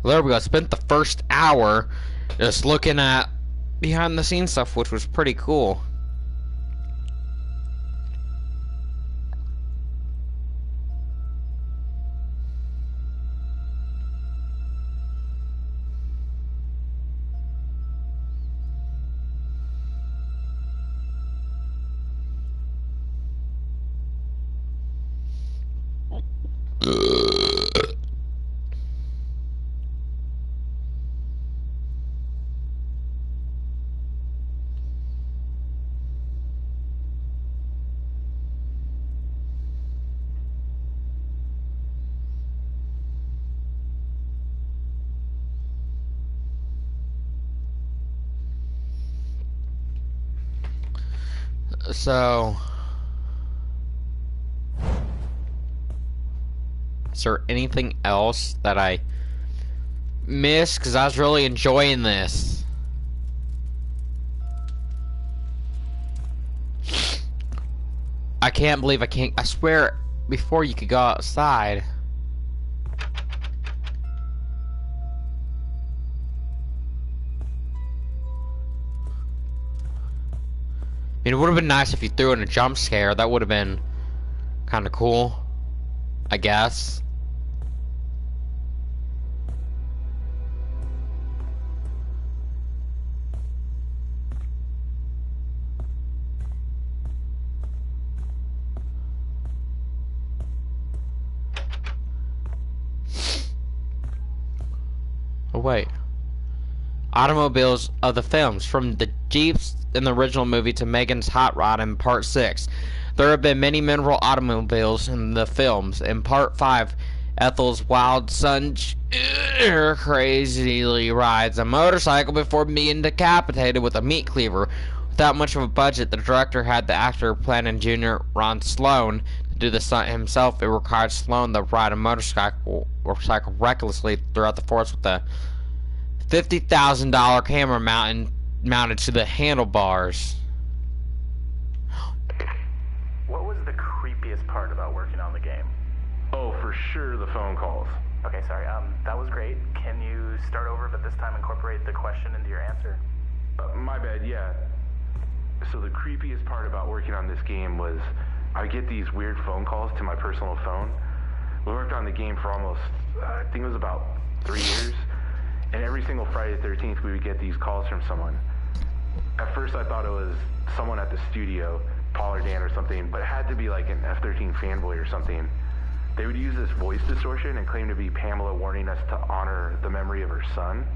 There we go. I spent the first hour just looking at behind the scenes stuff, which was pretty cool. So, is there anything else that I missed? Because I was really enjoying this. I can't believe I can't. I swear, before you could go outside. I mean, it would have been nice if you threw in a jump scare. That would have been kind of cool, I guess. Oh, wait. Automobiles of the films, from the Jeeps in the original movie to Megan's Hot Rod in Part 6. There have been many memorable automobiles in the films. In Part 5, Ethel's wild son crazily rides a motorcycle before being decapitated with a meat cleaver. Without much of a budget, the director had the actor Planning Jr. Ron Sloan to do the stunt himself. It required Sloan to ride a motorcycle recklessly throughout the forest with a $50,000 camera mounted to the handlebars. What was the creepiest part about working on the game? Oh, for sure, the phone calls. Okay, sorry. That was great. Can you start over, but this time incorporate the question into your answer? My bad, yeah. So the creepiest part about working on this game was I get these weird phone calls to my personal phone. We worked on the game for almost, I think it was about 3 years. And every single Friday the 13th, we would get these calls from someone. At first, I thought it was someone at the studio, Paul or Dan or something, but it had to be like an F-13 fanboy or something. They would use this voice distortion and claim to be Pamela warning us to honor the memory of her son.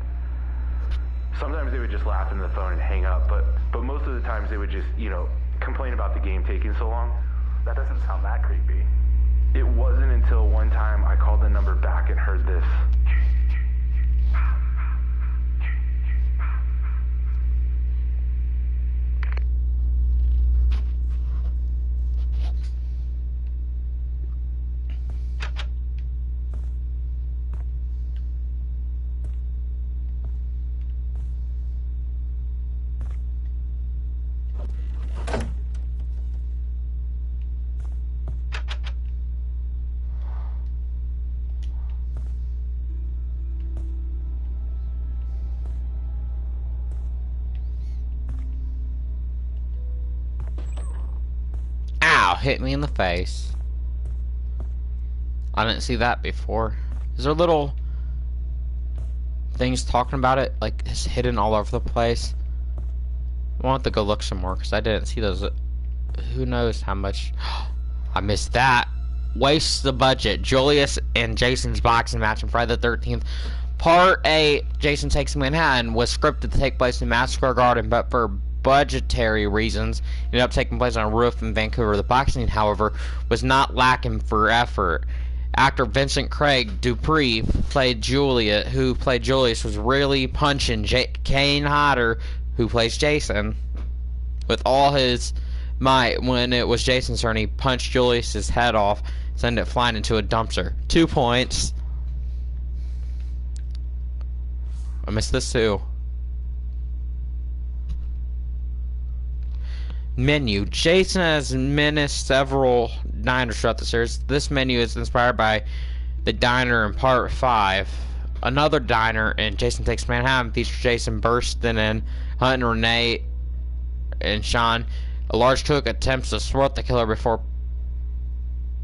Sometimes they would just laugh into the phone and hang up, but most of the times they would just, complain about the game taking so long. That doesn't sound that creepy. It wasn't until one time I called the number back and heard this. Hit me in the face. I didn't see that before. Is there little things talking about it? Like, it's hidden all over the place. I want to go look some more because I didn't see those. Who knows how much. I missed that. Wastes the budget. Julius and Jason's boxing match on Friday the 13th. Part A, Jason Takes Manhattan, was scripted to take place in Madison Square Garden, but for budgetary reasons ended up taking place on a roof in Vancouver. The boxing, however, was not lacking for effort. Actor Vincent Craig Dupree played Juliet, who played Julius, was really punching Kane Hodder, who plays Jason, with all his might. When it was Jason's turn, he punched Julius's head off, sending it flying into a dumpster. 2 points. I missed this too. Menu. Jason has menaced several diners throughout the series. This menu is inspired by the diner in Part 5. Another diner in Jason Takes Manhattan features Jason bursting in, hunting Renee and Sean. A large cook attempts to thwart the killer before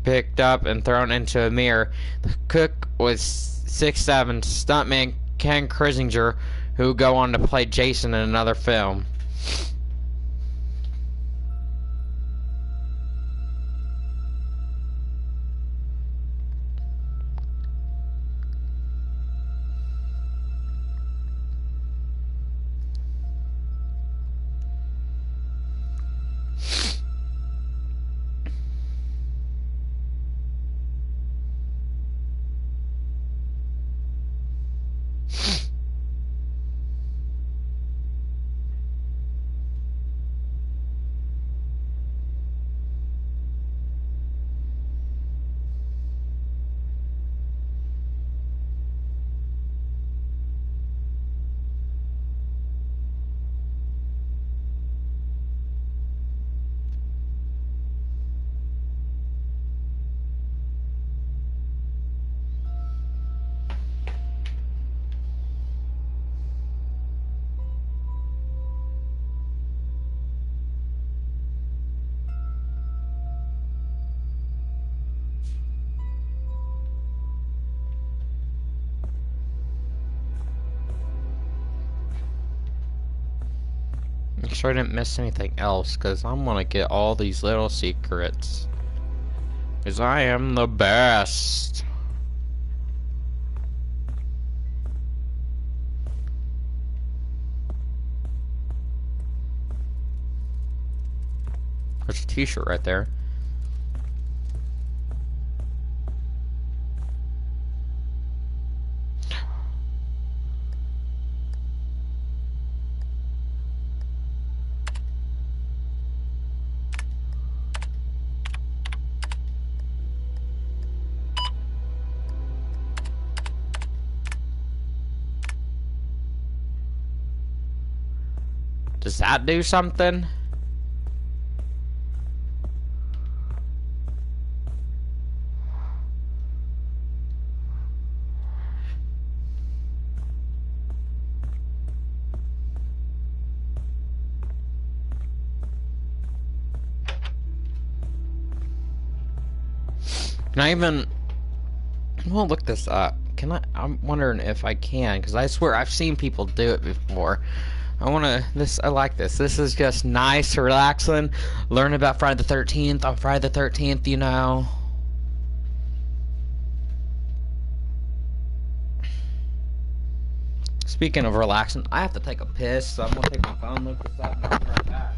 picked up and thrown into a mirror. The cook was 6'7", stuntman Ken Krisinger, who would go on to play Jason in another film. Make sure I didn't miss anything else, because I'm gonna get all these little secrets. Because I am the best. There's a t-shirt right there. Does that do something? Can I even... Well, look this up. Can I... I'm wondering if I can, because I swear I've seen people do it before. I like this. This is just nice, relaxing. Learn about Friday the 13th on Friday the 13th, you know. Speaking of relaxing, I have to take a piss, so I'm gonna take my phone, look this up, and I'll be right back.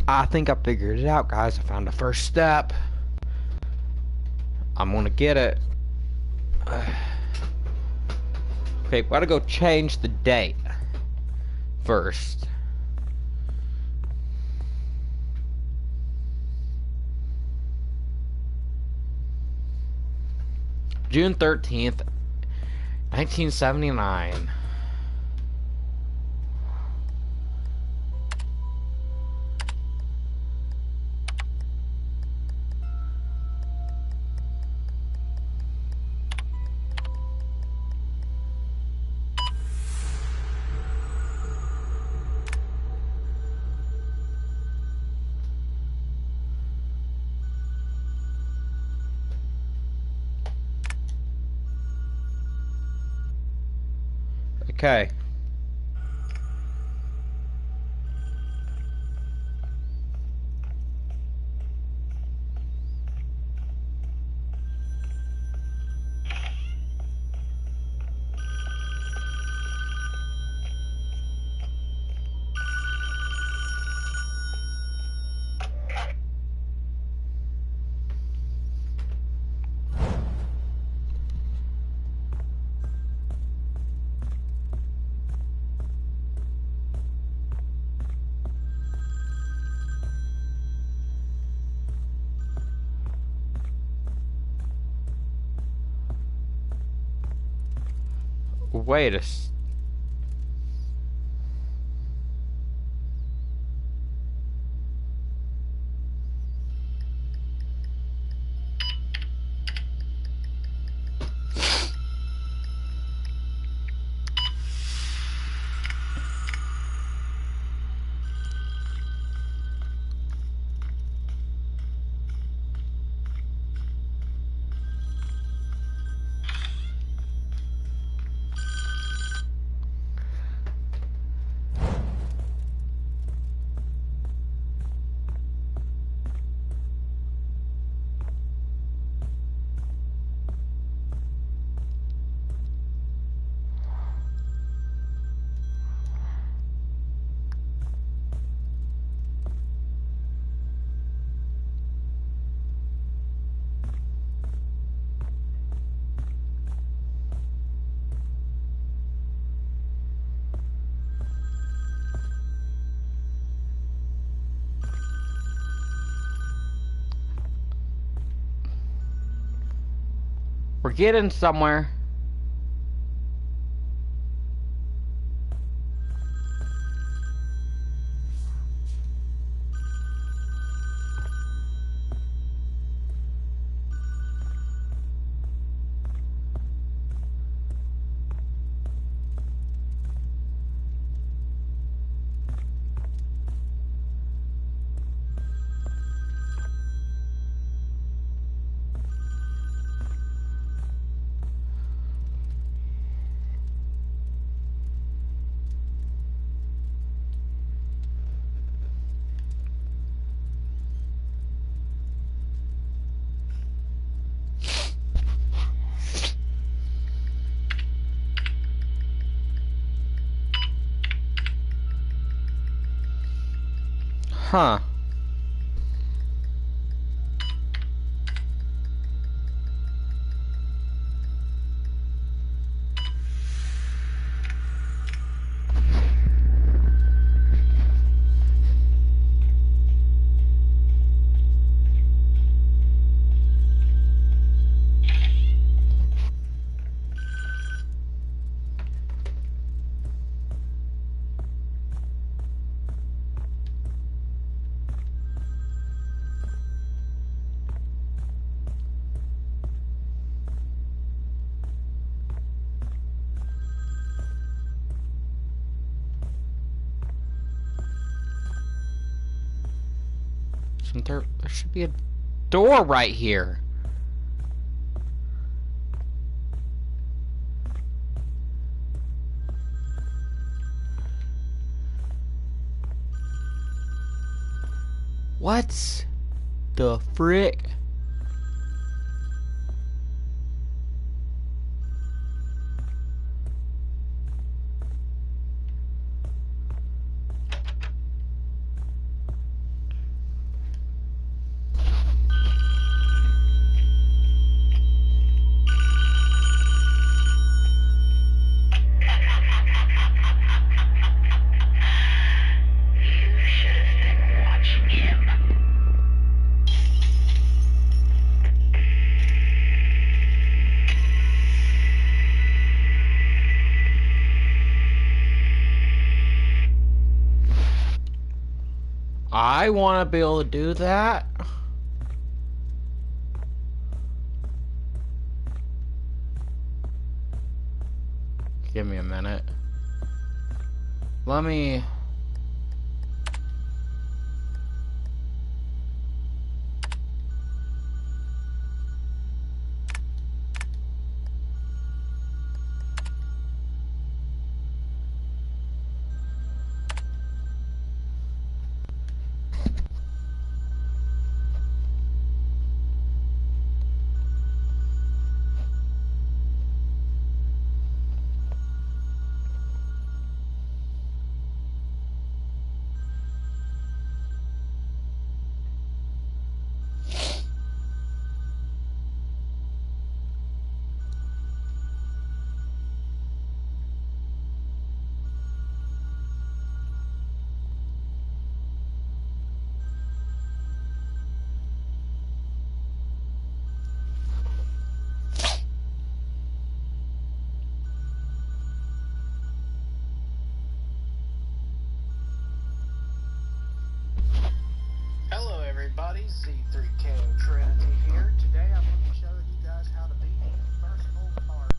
I think I figured it out, guys. I found the first step. I'm gonna get it. Okay, gotta go change the date first. June 13th, 1979. Okay. Wait a s- We're getting somewhere. Huh. There should be a door right here. What the frick? I want to be able to do that. Give me a minute. Let me... Hello everybody, Z3KO Trinity here. Today I'm going to be showing you guys how to beat the first full part.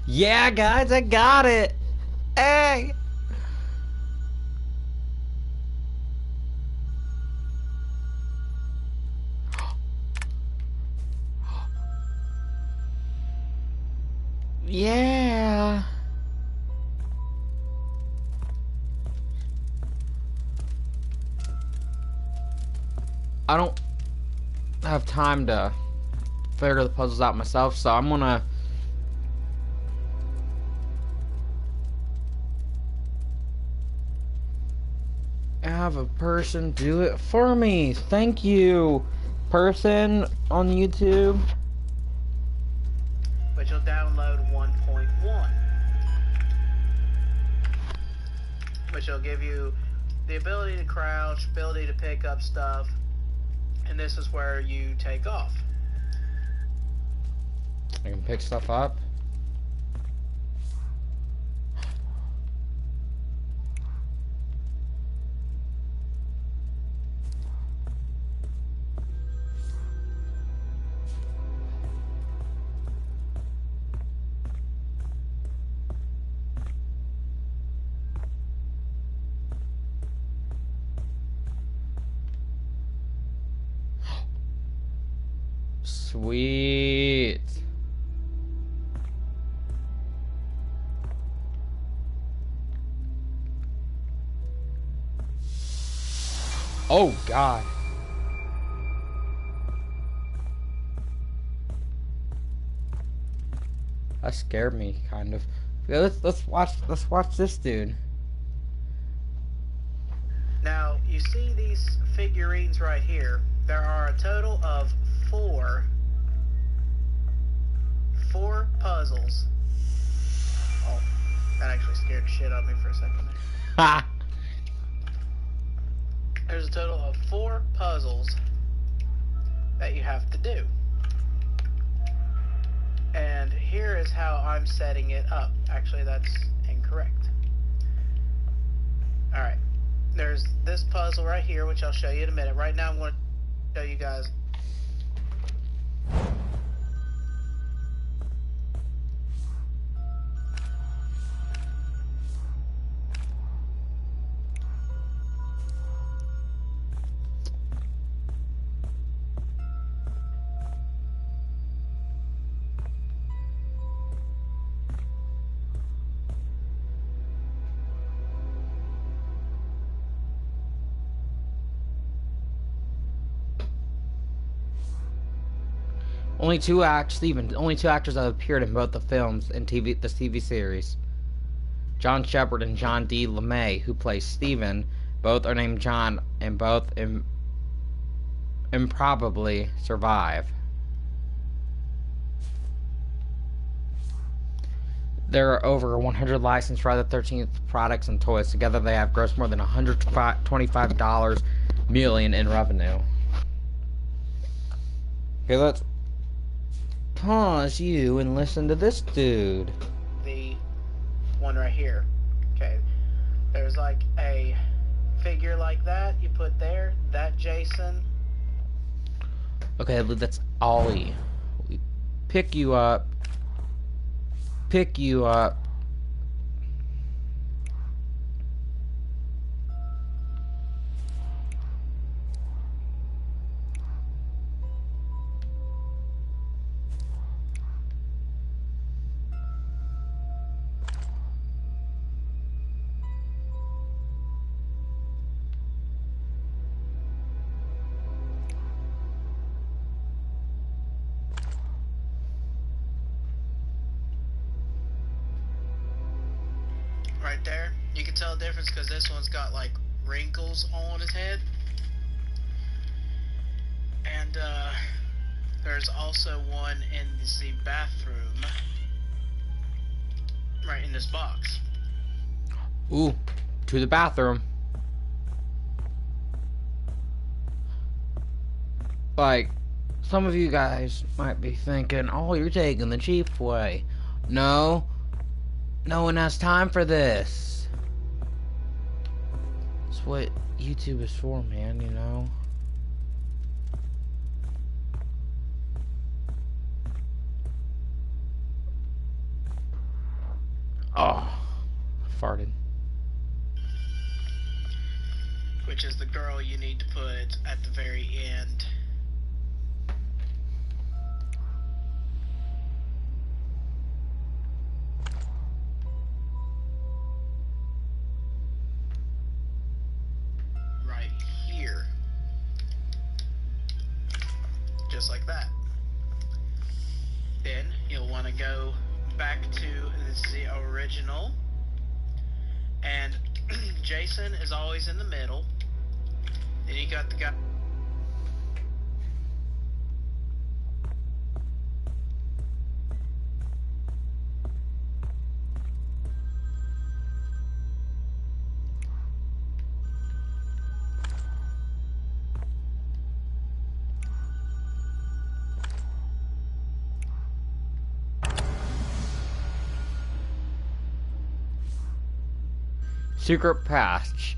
Yeah, guys, I got it. Hey. Yeah. I don't have time to figure the puzzles out myself, so I'm gonna have a person do it for me. Thank you, person on YouTube. But you'll download 1.1, which will give you the ability to crouch, ability to pick up stuff, and this is where you take off. I can pick stuff up. Sweet. Oh God. That scared me kind of. Yeah, let's watch this dude. Now, you see these figurines right here. There are a total of four puzzles. Oh, that actually scared the shit out of me for a second there. Ha! There's a total of 4 puzzles that you have to do. And here is how I'm setting it up. Actually, that's incorrect. Alright. There's this puzzle right here, which I'll show you in a minute. Right now I'm going to show you guys. Only two actors that have appeared in both the films and this TV series. John Shepard and John D. LeMay, who plays Stephen, both are named John, and both improbably survive. There are over 100 licensed Friday the 13th products and toys. Together they have grossed more than $125 million in revenue. Okay, let's pause you and listen to this dude. The one right here. Okay. There's like a figure like that you put there. That Jason. Okay, that's Ollie. We pick you up. Right there. You can tell the difference because this one's got like wrinkles on his head. And there's also one in the bathroom. Right in this box. Ooh, to the bathroom. Like, some of you guys might be thinking, oh, you're taking the cheap way. No. No one has time for this. It's what YouTube is for, man, you know? Oh, I farted. Which is the girl you need to put at the very end. Right here. Just like that. Then you'll want to go back to the original. And Jason is always in the middle. Then you got the guy. Secret Patch.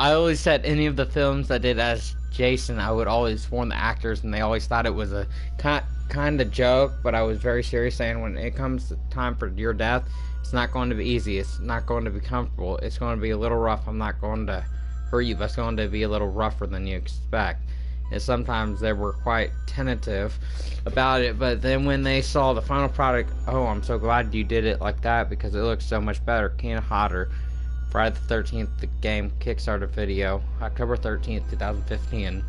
I always said any of the films that did as Jason, I would always warn the actors, and they always thought it was a kind of joke, but I was very serious, saying when it comes to time for your death, it's not going to be easy, it's not going to be comfortable, it's going to be a little rough. I'm not going to hurt you, but it's going to be a little rougher than you expect. And sometimes they were quite tentative about it, but then when they saw the final product, oh, I'm so glad you did it like that, because it looks so much better, kind of hotter. Friday the 13th, the game Kickstarter video, October 13th, 2015.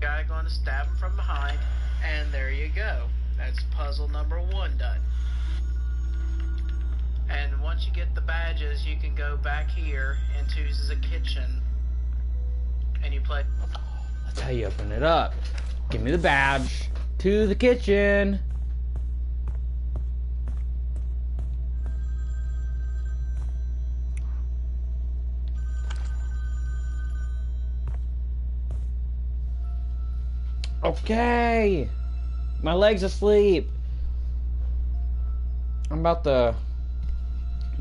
Guy going to stab him from behind, and there you go. That's puzzle number 1 done. And once you get the badges, you can go back here into the kitchen, and you play. That's how you open it up. Give me the badge. To the kitchen. Okay. My leg's asleep. I'm about to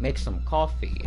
make some coffee.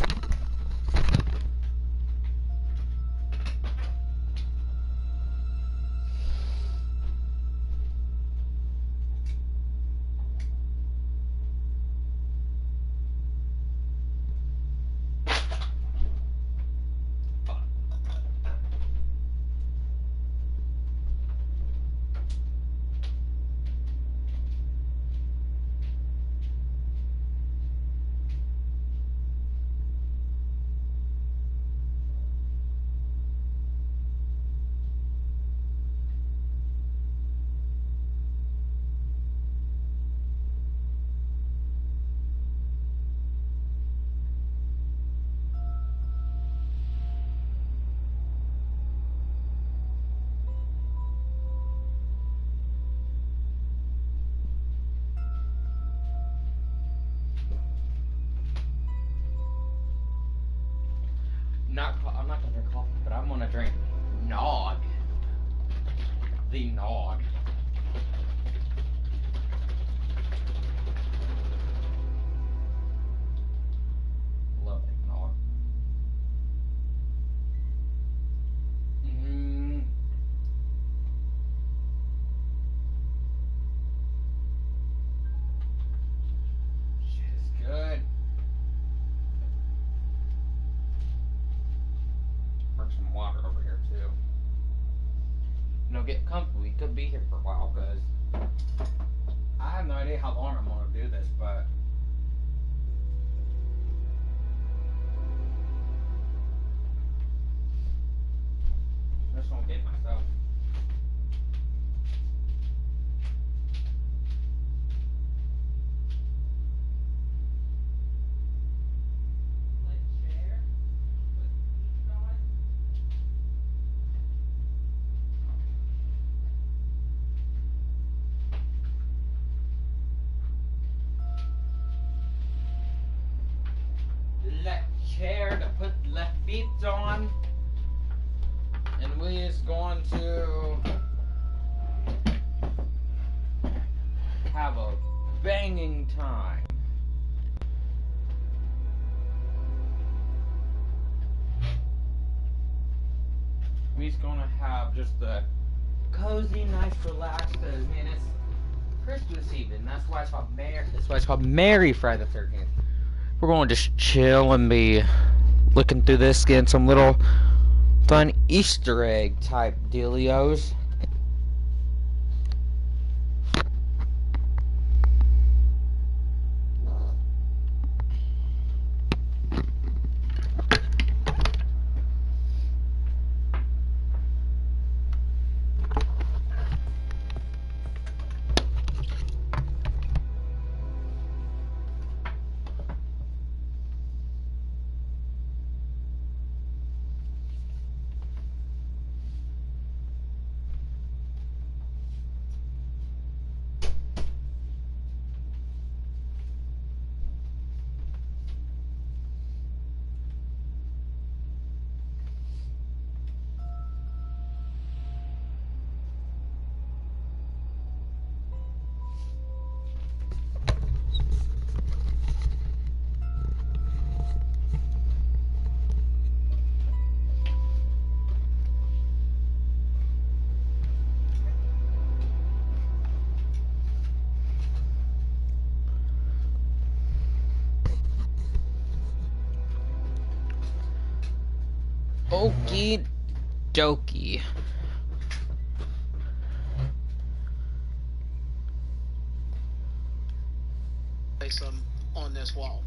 I'm not gonna drink coffee, but I'm gonna drink nog. The nog. Love eggnog. Shit is good. Bring some water over here too. You know, get comfortable. We could be here for a while, because I have no idea how long I'm gonna do this, but I just won't get myself. Chair to put left feet on, and we is going to have a banging time. We's gonna have just a cozy, nice, relaxed. Cause man, it's Christmas Eve, and that's why it's called Merry. That's why it's called Merry Friday the 13th. We're going to just chill and be looking through this, getting some little fun Easter egg type dealios. Okie dokie. Place them on this wall.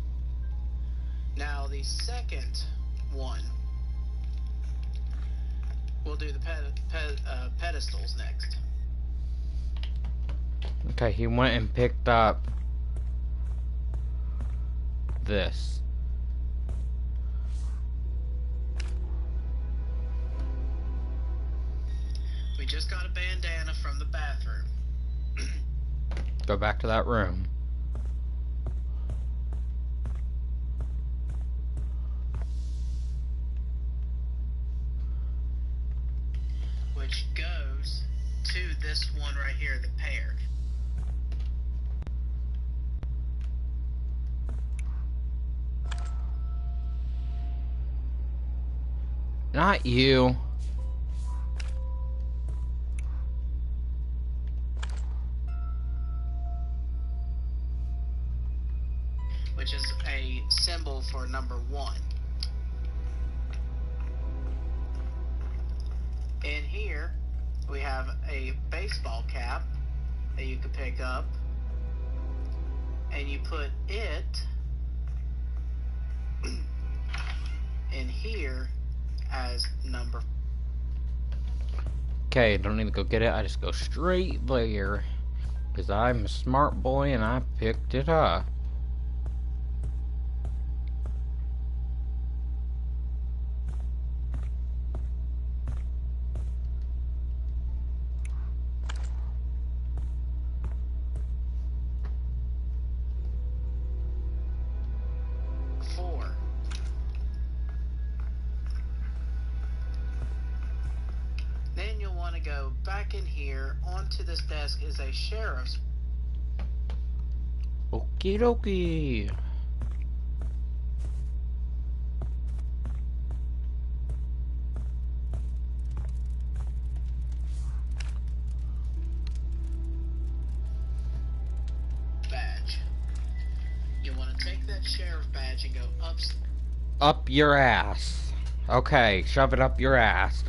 Now the second one, we'll do the pedestals next. Okay, he went and picked up this. We just got a bandana from the bathroom. Go back to that room. Which goes to this one right here, the pear. Not you. Which is a symbol for number 1. In here, we have a baseball cap that you can pick up, and you put it in here as number. Okay, don't need to go get it. I just go straight there. Because I'm a smart boy and I picked it up. Then you'll want to go back in here. Onto this desk is a sheriff's. Okie dokie. Badge. You want to take that sheriff badge and go up your ass. Okay, shove it up your ass.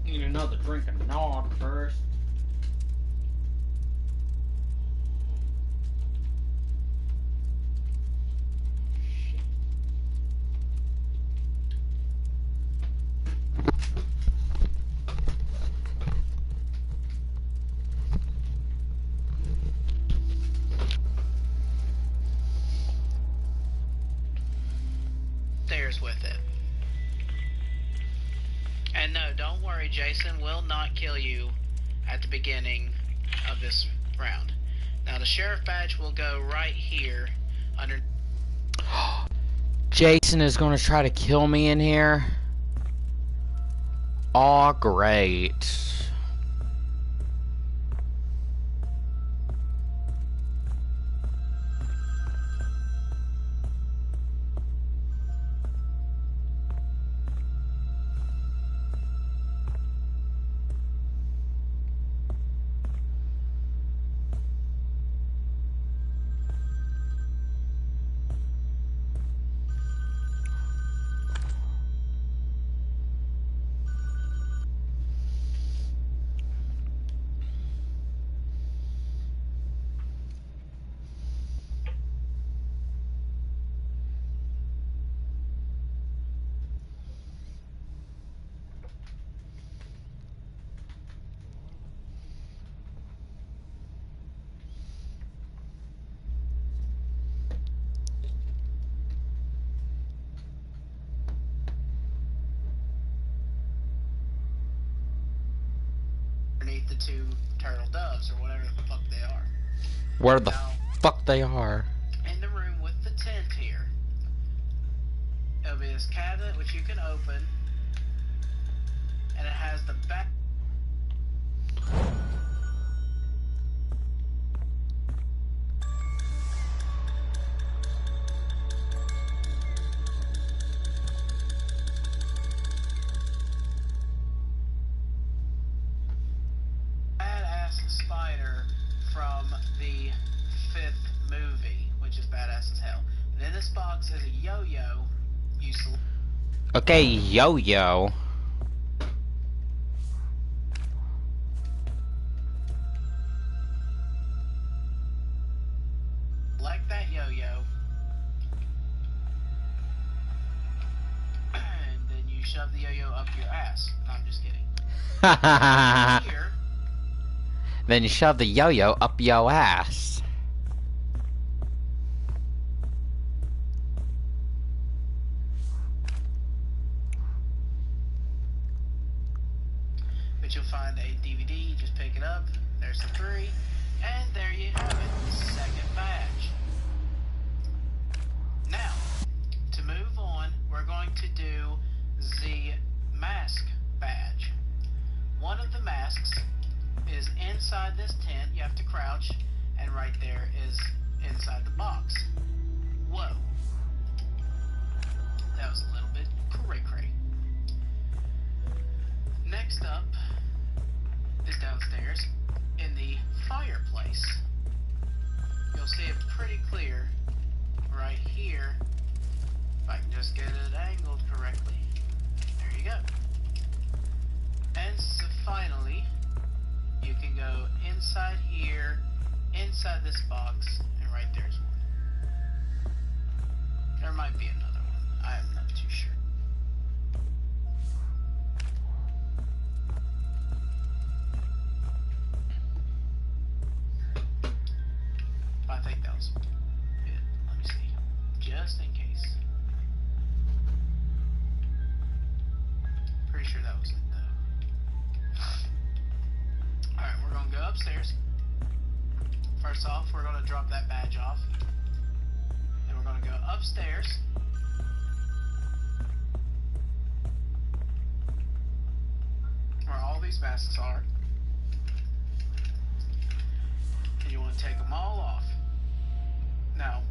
Need another drink of Nog first. stairs with it. And no, don't worry, Jason will not kill you at the beginning of this round. Now the sheriff badge will go right here under. Jason is going to try to kill me in here. Aw, great. Underneath the two turtle doves, or whatever the fuck they are. Where the Now, fuck they are? in the room with the tent here, it'll be this cabinet which you can open, and it has the back. Badass spider from the 5th movie, which is badass as hell. And in this box is a yo-yo. You Okay, yo-yo. select that yo-yo. your ass. No, I'm just kidding. Here, Then you shove the yo-yo up your ass. but you'll find a DVD. Just pick it up. There's the 3, and there you have it. The second badge. Now, to move on, we're going to do the mask badge. One of the masks is inside this tent. You have to crouch, and right there is inside the box. Whoa. That was a little bit cray-cray. Next up is downstairs in the fireplace. You'll see it pretty clear right here. If I can just get it angled correctly. There you go. And so finally, you can go inside here, inside this box, and right there's one. There might be another one. I am not too sure. I think that was it. Let me see. Just in case. Pretty sure that was it, though. Alright, we're going to go upstairs. First off, we're going to drop that badge off. Then we're going to go upstairs. Where all these masks are. And you want to take them all off. Now,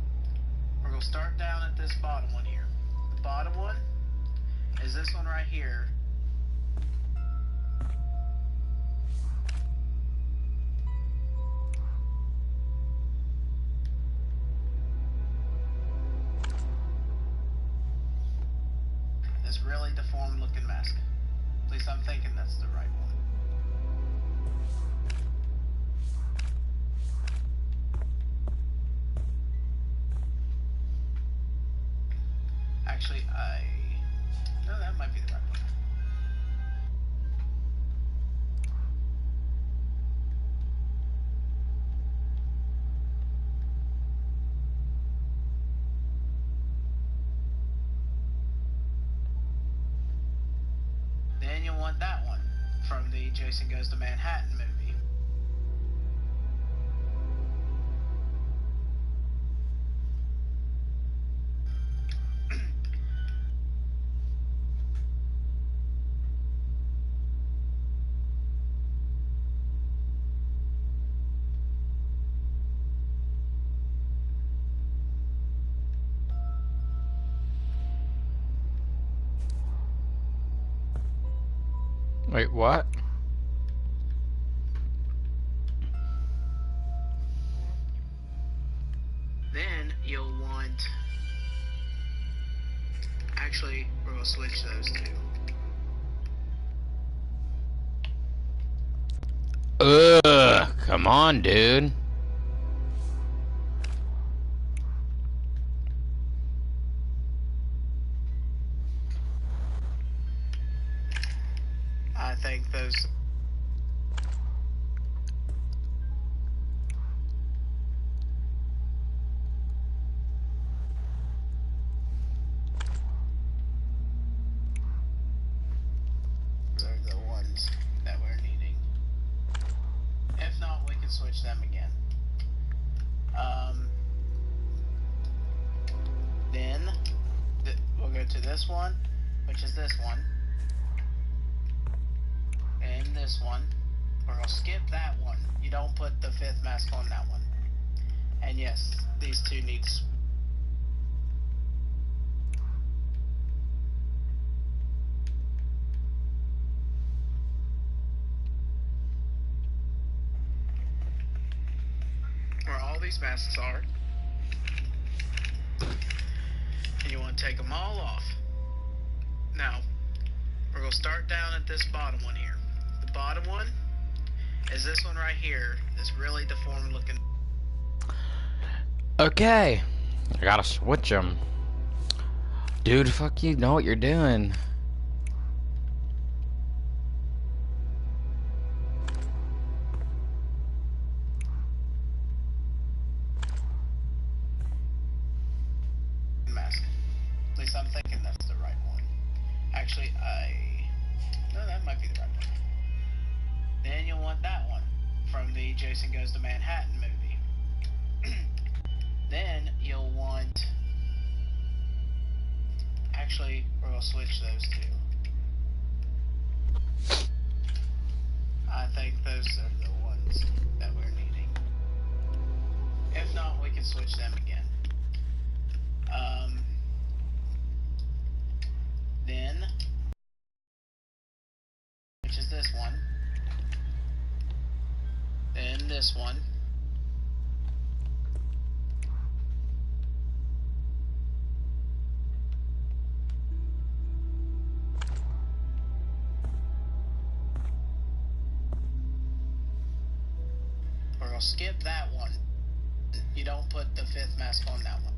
we're going to start down at this bottom one here. The bottom one is this one right here. This really deformed looking mask. At least I'm thinking that's the right one. Actually, no, that might be the right one. Then you'll want that one from the Jason Goes to Manhattan movie. Wait, what? Then you'll want... Actually, we're going to switch those two. Ugh, come on, dude. I think those... They're the ones that we're needing. If not, we can switch them again. Then we'll go to this one, which is this one. And this one. We're going to skip that one. You don't put the 5th mask on that one. And yes, these two need... Where all these masks are. And you want to take them all off. Now, we're going to start down at this bottom one here. The bottom one is this one right here. This really deformed looking. Okay. I gotta switch them. Dude, fuck you. Know what you're doing. I'm thinking that's the right one. Actually, no, that might be the right one. Then you'll want that one from the Jason Goes to Manhattan movie. Then you'll want... Actually, we're going to switch those two. I think those are the ones that we're needing. If not, we can switch them again. Then, which is this one. Then this one. We're going to skip that one. You don't put the fifth mask on that one.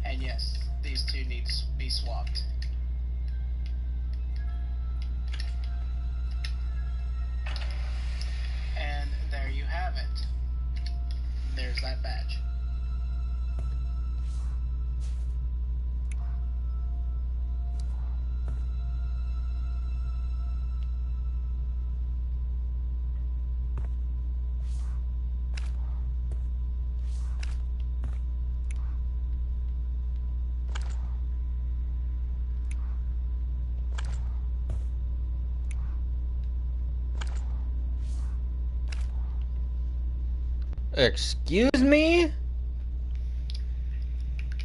And yes, these two need to be swapped. And there you have it. There's that badge. Excuse me?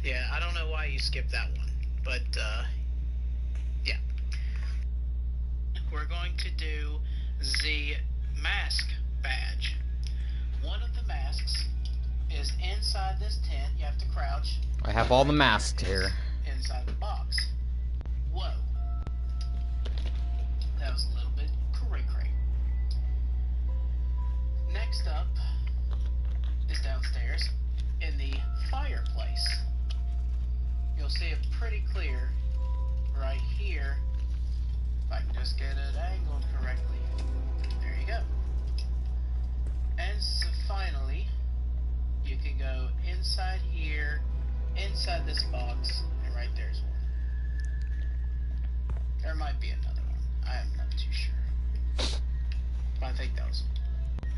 Yeah, I don't know why you skipped that one, but, yeah. We're going to do the mask badge. One of the masks is inside this tent. You have to crouch. I have all the masks here. Inside the box. Whoa. That was a little bit cray-cray. Next up is downstairs in the fireplace. You'll see it pretty clear right here. If I can just get it angled correctly. There you go. And so finally, you can go inside here, inside this box, and right there's one. There might be another one. I am not too sure. But I think that was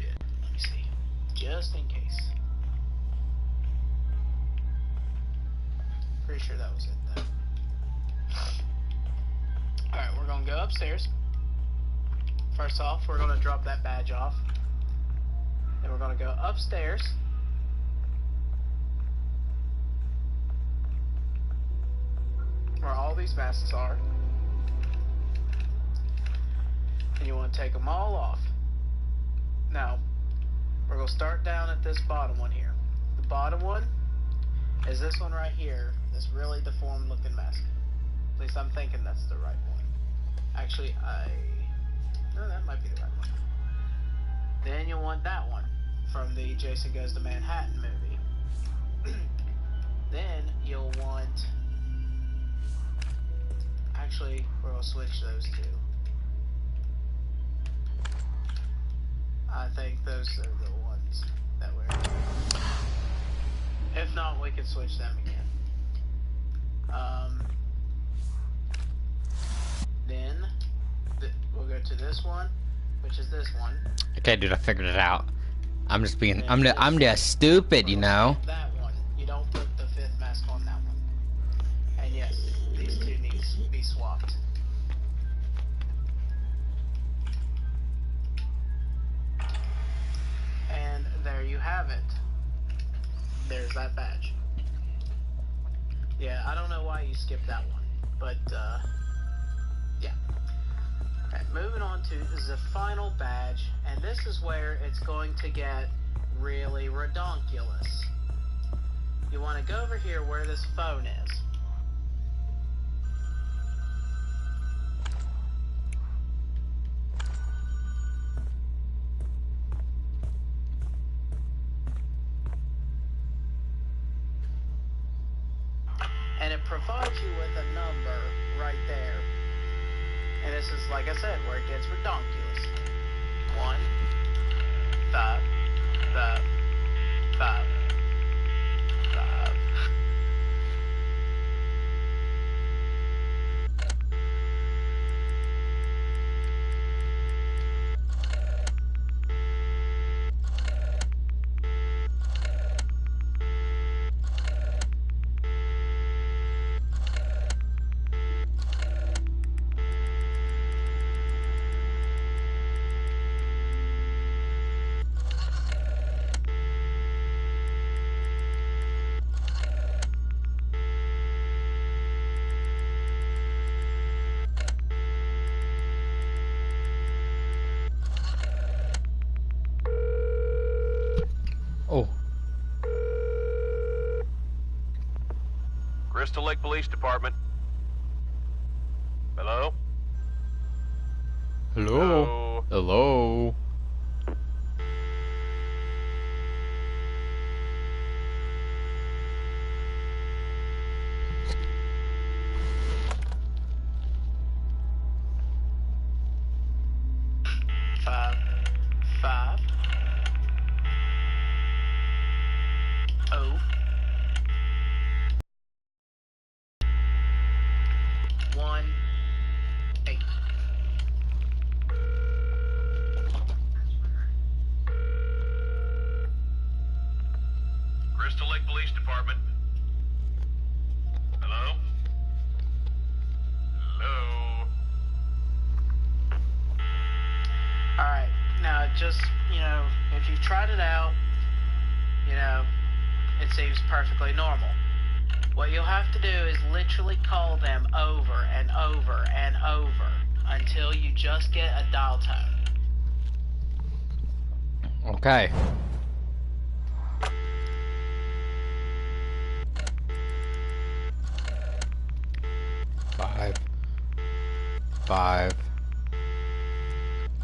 it. Let me see. Just in case. Pretty sure that was it though. Alright, we're gonna go upstairs. First off, we're gonna drop that badge off. Then we're gonna go upstairs. Where all these masks are. And you want to take them all off. Now, we're going to start down at this bottom one here. The bottom one is this one right here. This really deformed looking mask. At least I'm thinking that's the right one. Actually, no, that might be the right one. Then you'll want that one from the Jason Goes to Manhattan movie. Then you'll want... Actually, we're going to switch those two. I think those are the ones that we're... If not, we can switch them again. Then we'll go to this one, which is this one. Okay, dude, I figured it out. I'm just being, I'm just stupid, you know. That one. You don't put the fifth mask on that one. And yes, these two need to be swapped. And there you have it. There's that badge. Yeah, I don't know why you skipped that one, but yeah. Okay, moving on to the final badge, and this is where it's going to get really redonkulous. You want to go over here where this phone is. And it provides you with a number right there. And this is, like I said, where it gets redonkulous. 1, 5, 5, 5, 5. Oh. Crystal Lake Police Department. Hello? Hello? Hello? Five, 5, 0, 1, 8. Crystal Lake Police Department. Hello? Hello? Alright, now just, if you've tried it out, it seems perfectly normal. What you'll have to do is literally call them over and over and over until you just get a dial tone. Okay. Five. 5.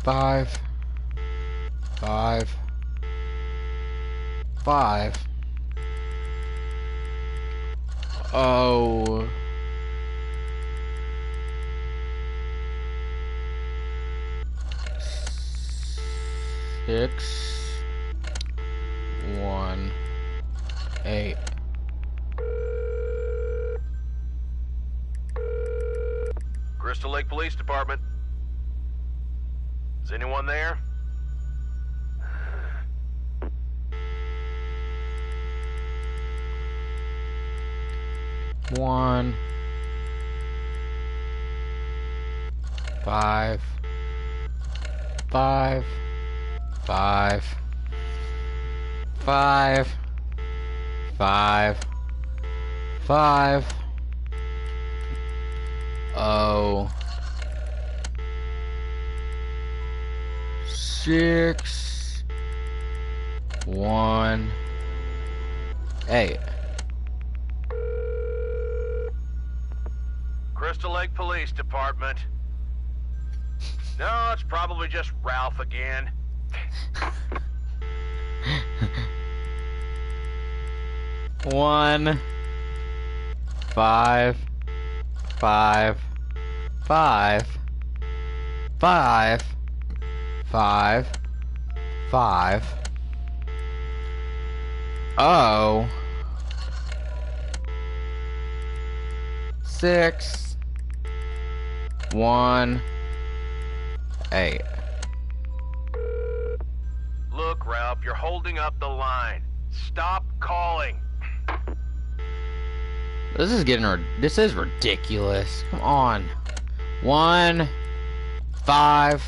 5. 5. 5. Oh. 6. 1. 8. Crystal Lake Police Department. Is anyone there? One. 5. 5. 5. 5. 5. 5. Oh. 6. 1. 8. Crystal Lake Police Department. No, it's probably just Ralph again. One. 5. 5. 5. 5. 5. 5. Oh. 6. 1. 8. Look, Ralph, you're holding up the line. Stop calling. This is ridiculous. Come on. 1. 5.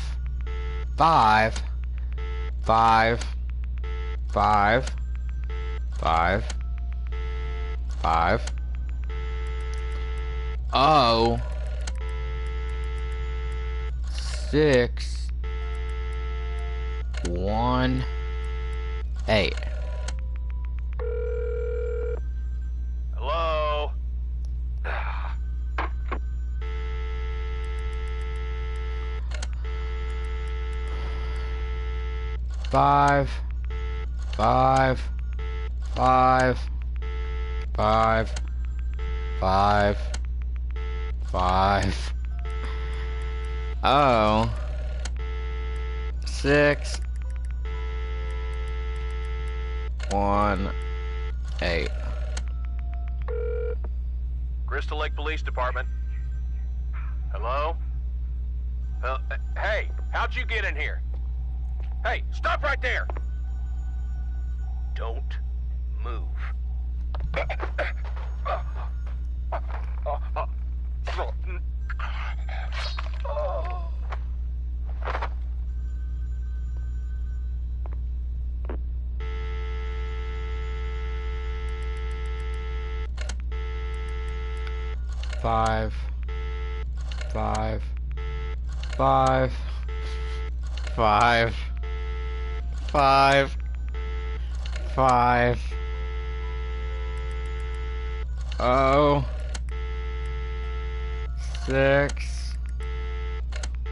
5. 5. 5. 5. 5. Oh. 6. 1. 8. Hello? 5. 5. 5. 5. 5. 5. Oh. 6. 8. Crystal Lake Police Department. Hello? Hey, how'd you get in here? Hey, stop right there! Don't move. 5, 5, 5, 5, 5, 5. Oh, 6,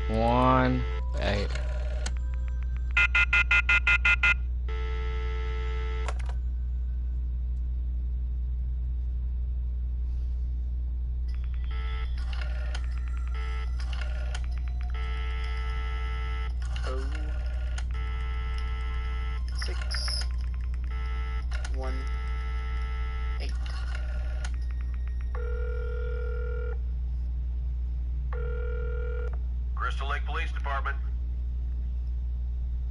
1, 8. Oh, 6, 1, 8. Crystal Lake Police Department.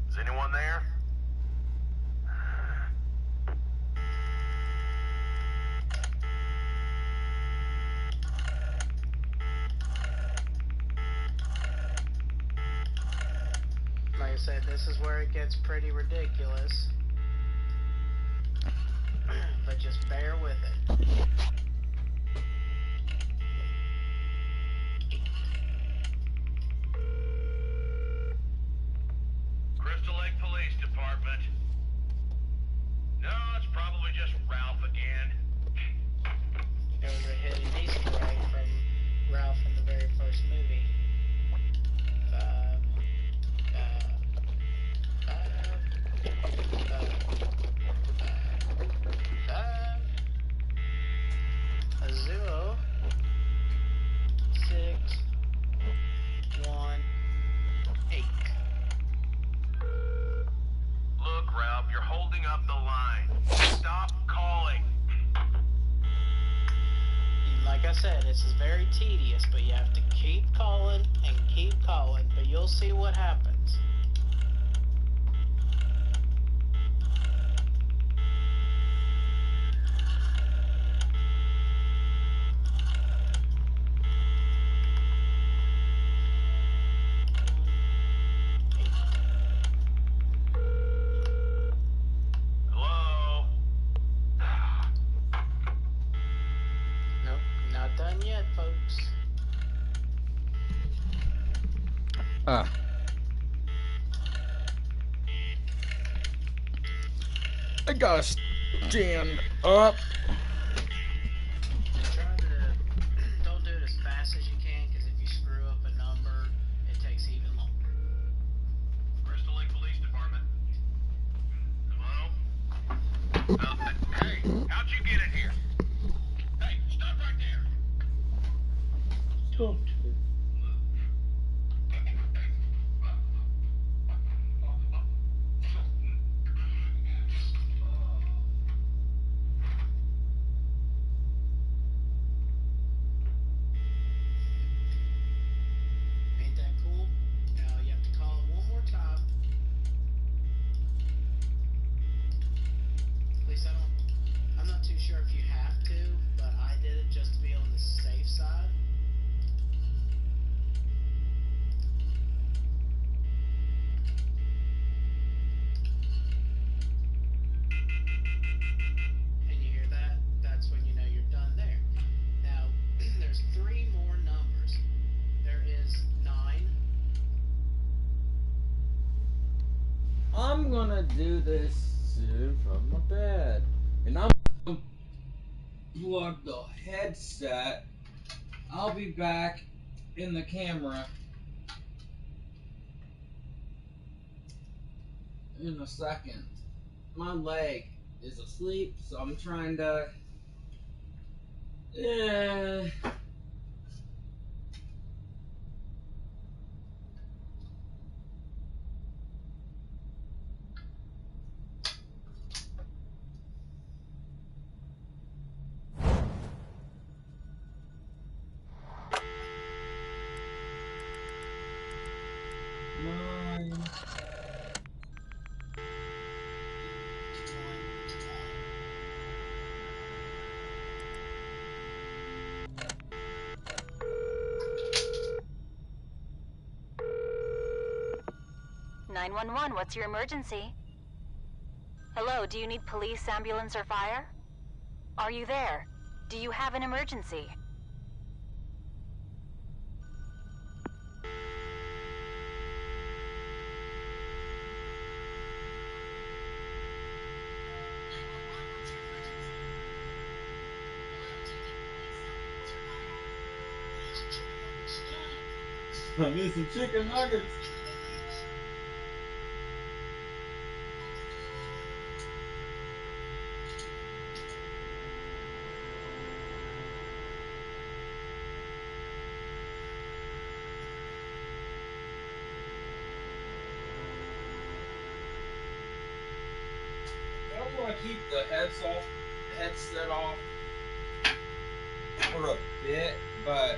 Is anyone there? Like I said, this is where it gets pretty ridiculous. But just bear with it. Crystal Lake Police Department. No, it's probably just Ralph again. There was a hidden Easter egg from Ralph in the very first movie. 0, 6, 1, 8. Look, Ralph, you're holding up the line. Stop calling. Like I said, this is very tedious, but you have to keep calling and keep calling, but you'll see what happens. Hello? Nope, not done yet, folks. I gotta stand up. And try to don't do it as fast as you can, because if you screw up a number, it takes even longer. Crystal Lake Police Department. Hello? Hey, how'd you get in here? Hey, stop right there. Don't move. Ain't that cool? Now you have to call it one more time. At least I'm not too sure if you have to, but I did it just to be on the safe side. And you hear that? That's when you know you're done there. Now, there's 3 more numbers. There is 9. I'm gonna do this soon from my bed. And I'm gonna plug the headset. I'll be back in the camera in a second. My leg is asleep, so I'm trying to. 911, what's your emergency? Hello, do you need police, ambulance, or fire? Are you there? Do you have an emergency? I need some chicken nuggets. I want to keep the headset off for a bit, but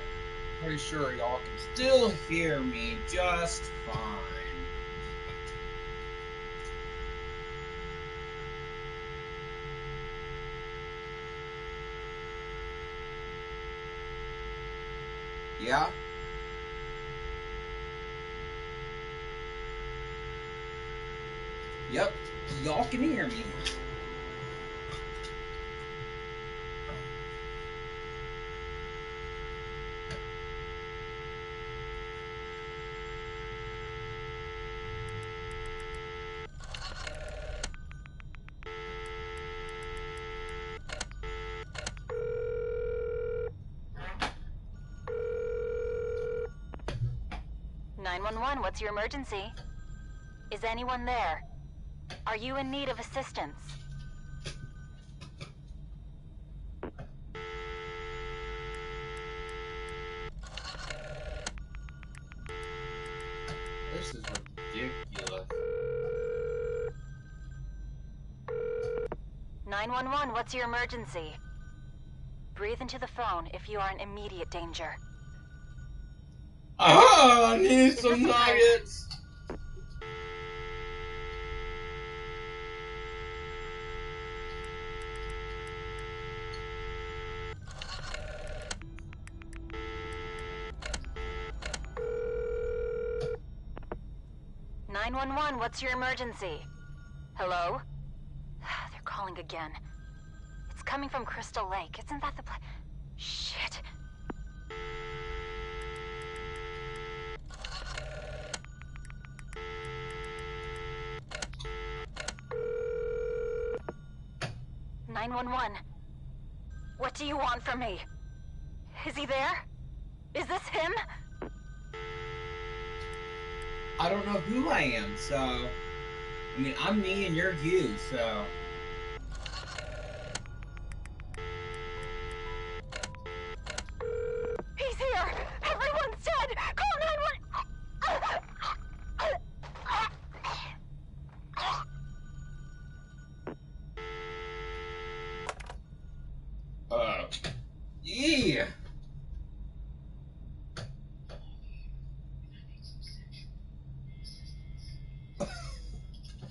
pretty sure y'all can still hear me just fine. Yeah? Yep, y'all can hear me. What's your emergency? Is anyone there? Are you in need of assistance? This is ridiculous. 911, what's your emergency? Breathe into the phone if you are in immediate danger. I need Is some this okay? nuggets. What's your emergency? Hello? They're calling again. It's coming from Crystal Lake. Isn't that the place? Shit. What do you want from me? Is he there? Is this him? I don't know who I am, so... I mean, I'm me and you're you, so... He's here! Everyone's dead! Call 911! Yeah!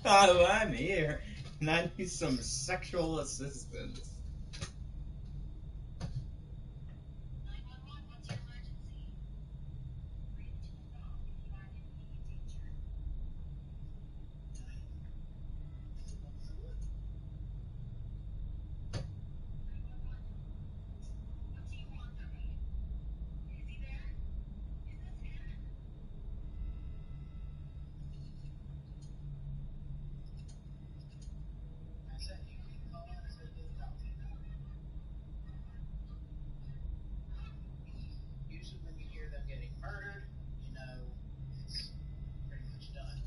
Oh, I'm here, and I need some sexual assistance. Usually when you hear them getting murdered, you know it's pretty much done.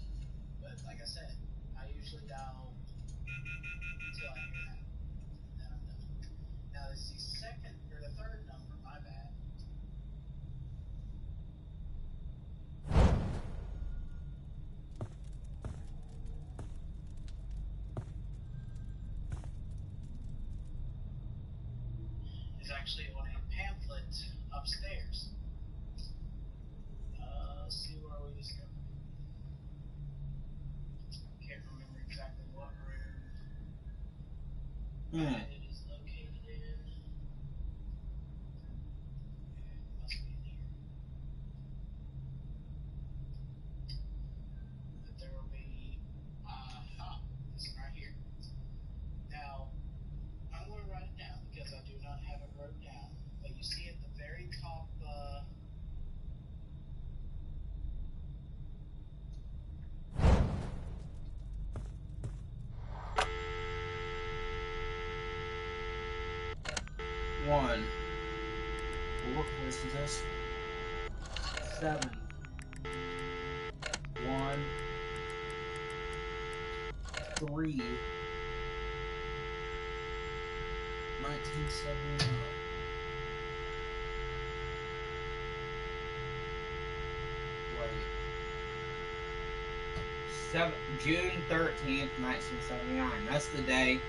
But like I said, I usually dial until I hear that, and then I'm done. Now this is the second or the third number, my bad. It's actually on a pamphlet upstairs. Let's see where we discovered it. Can't remember exactly what room it is located in. It must be in here. But there will be 1. What place is this? 7. 1. 3. 1979. June 13th, 1979. That's the day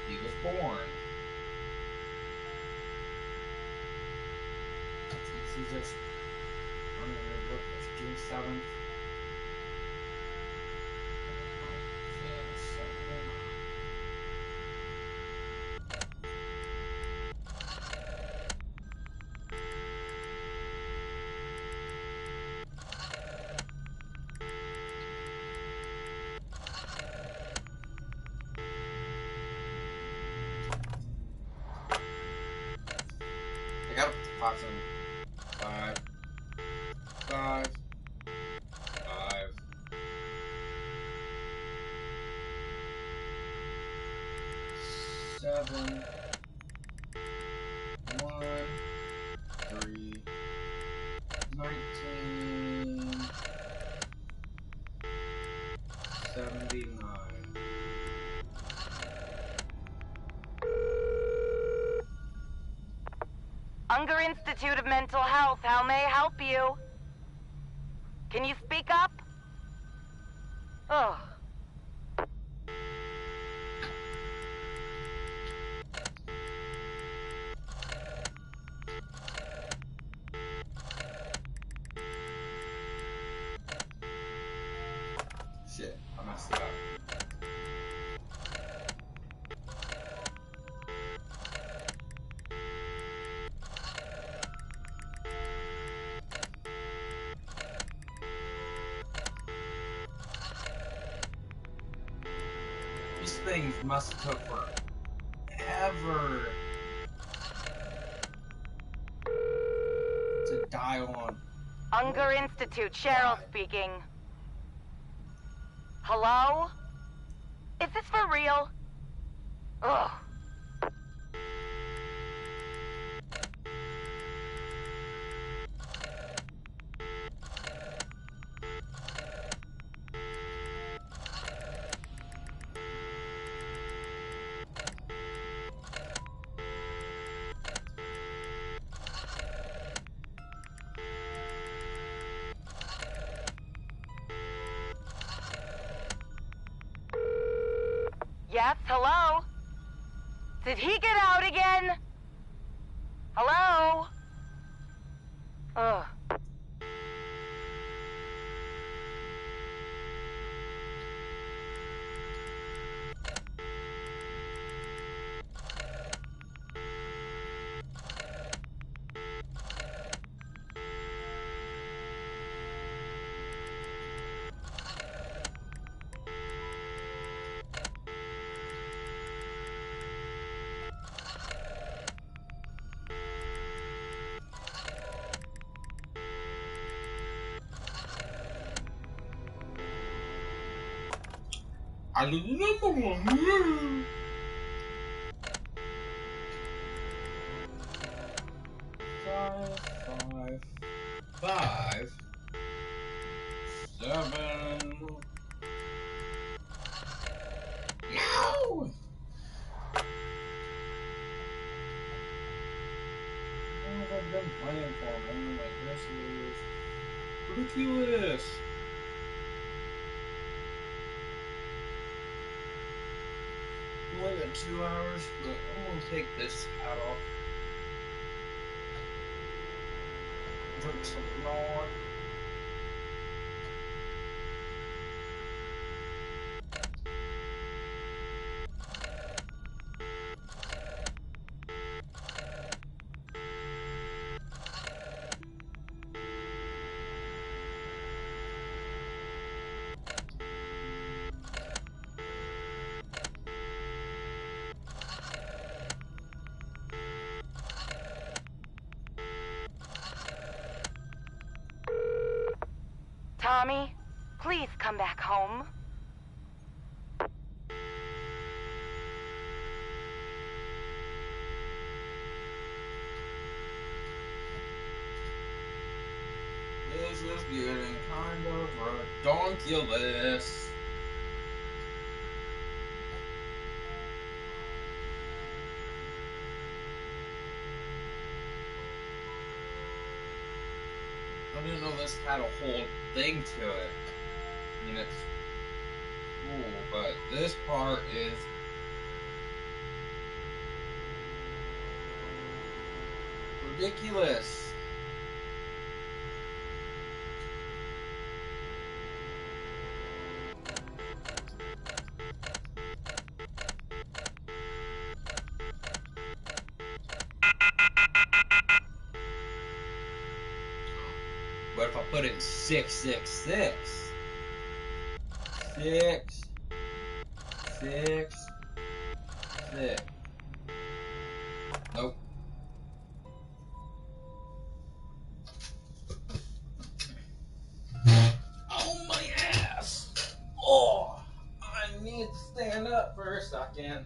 he was born. This is just, I'm going to look at June 7th. I gotta put the pots in. 5, 5, 5. 7, 1, 3, 19, 79. Unger Institute of Mental Health, how may I help you? Can you speak up? Oh. Shit, I messed it up. These things must have took forever to dial on. Unger Institute, Cheryl speaking. Hello? Is this for real? Ugh. Yes, hello? Did he get out again? Hello? Ugh. I remember one. 5, 5, 5, 7. No! What have I been playing for, man? Like, this is ridiculous. Only got 2 hours, but I'm gonna take this hat off. Drink some more. Tommy, please come back home. This is getting kind of redonkulous. I didn't know this had a whole thing to it. I mean, it's cool, but this part is ridiculous. What if I put it in 666? 6, 6, 6. Nope. Oh, my ass! Oh, I need to stand up for a second.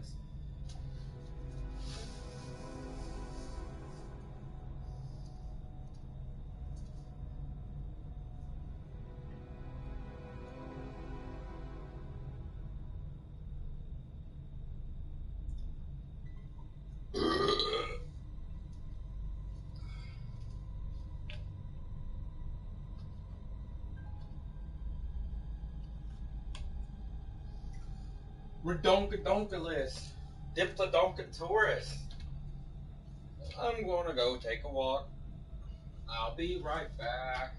Redonkadonkalist. Diplodonkasaurus. I'm gonna go take a walk. I'll be right back.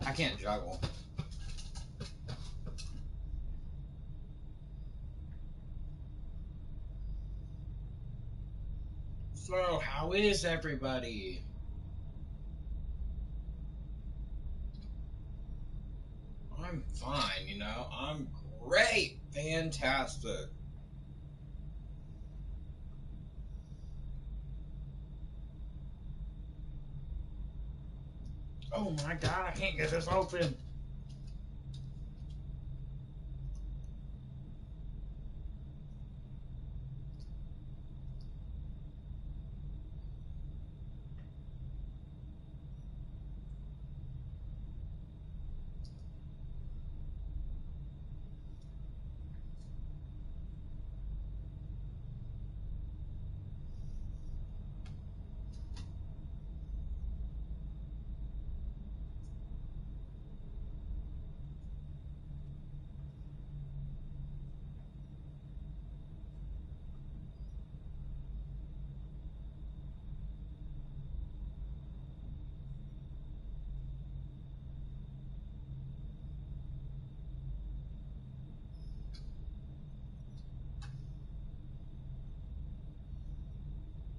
I can't juggle. So, how is everybody? I'm fine, you know. I'm great. Fantastic. Oh my god, I can't get this open.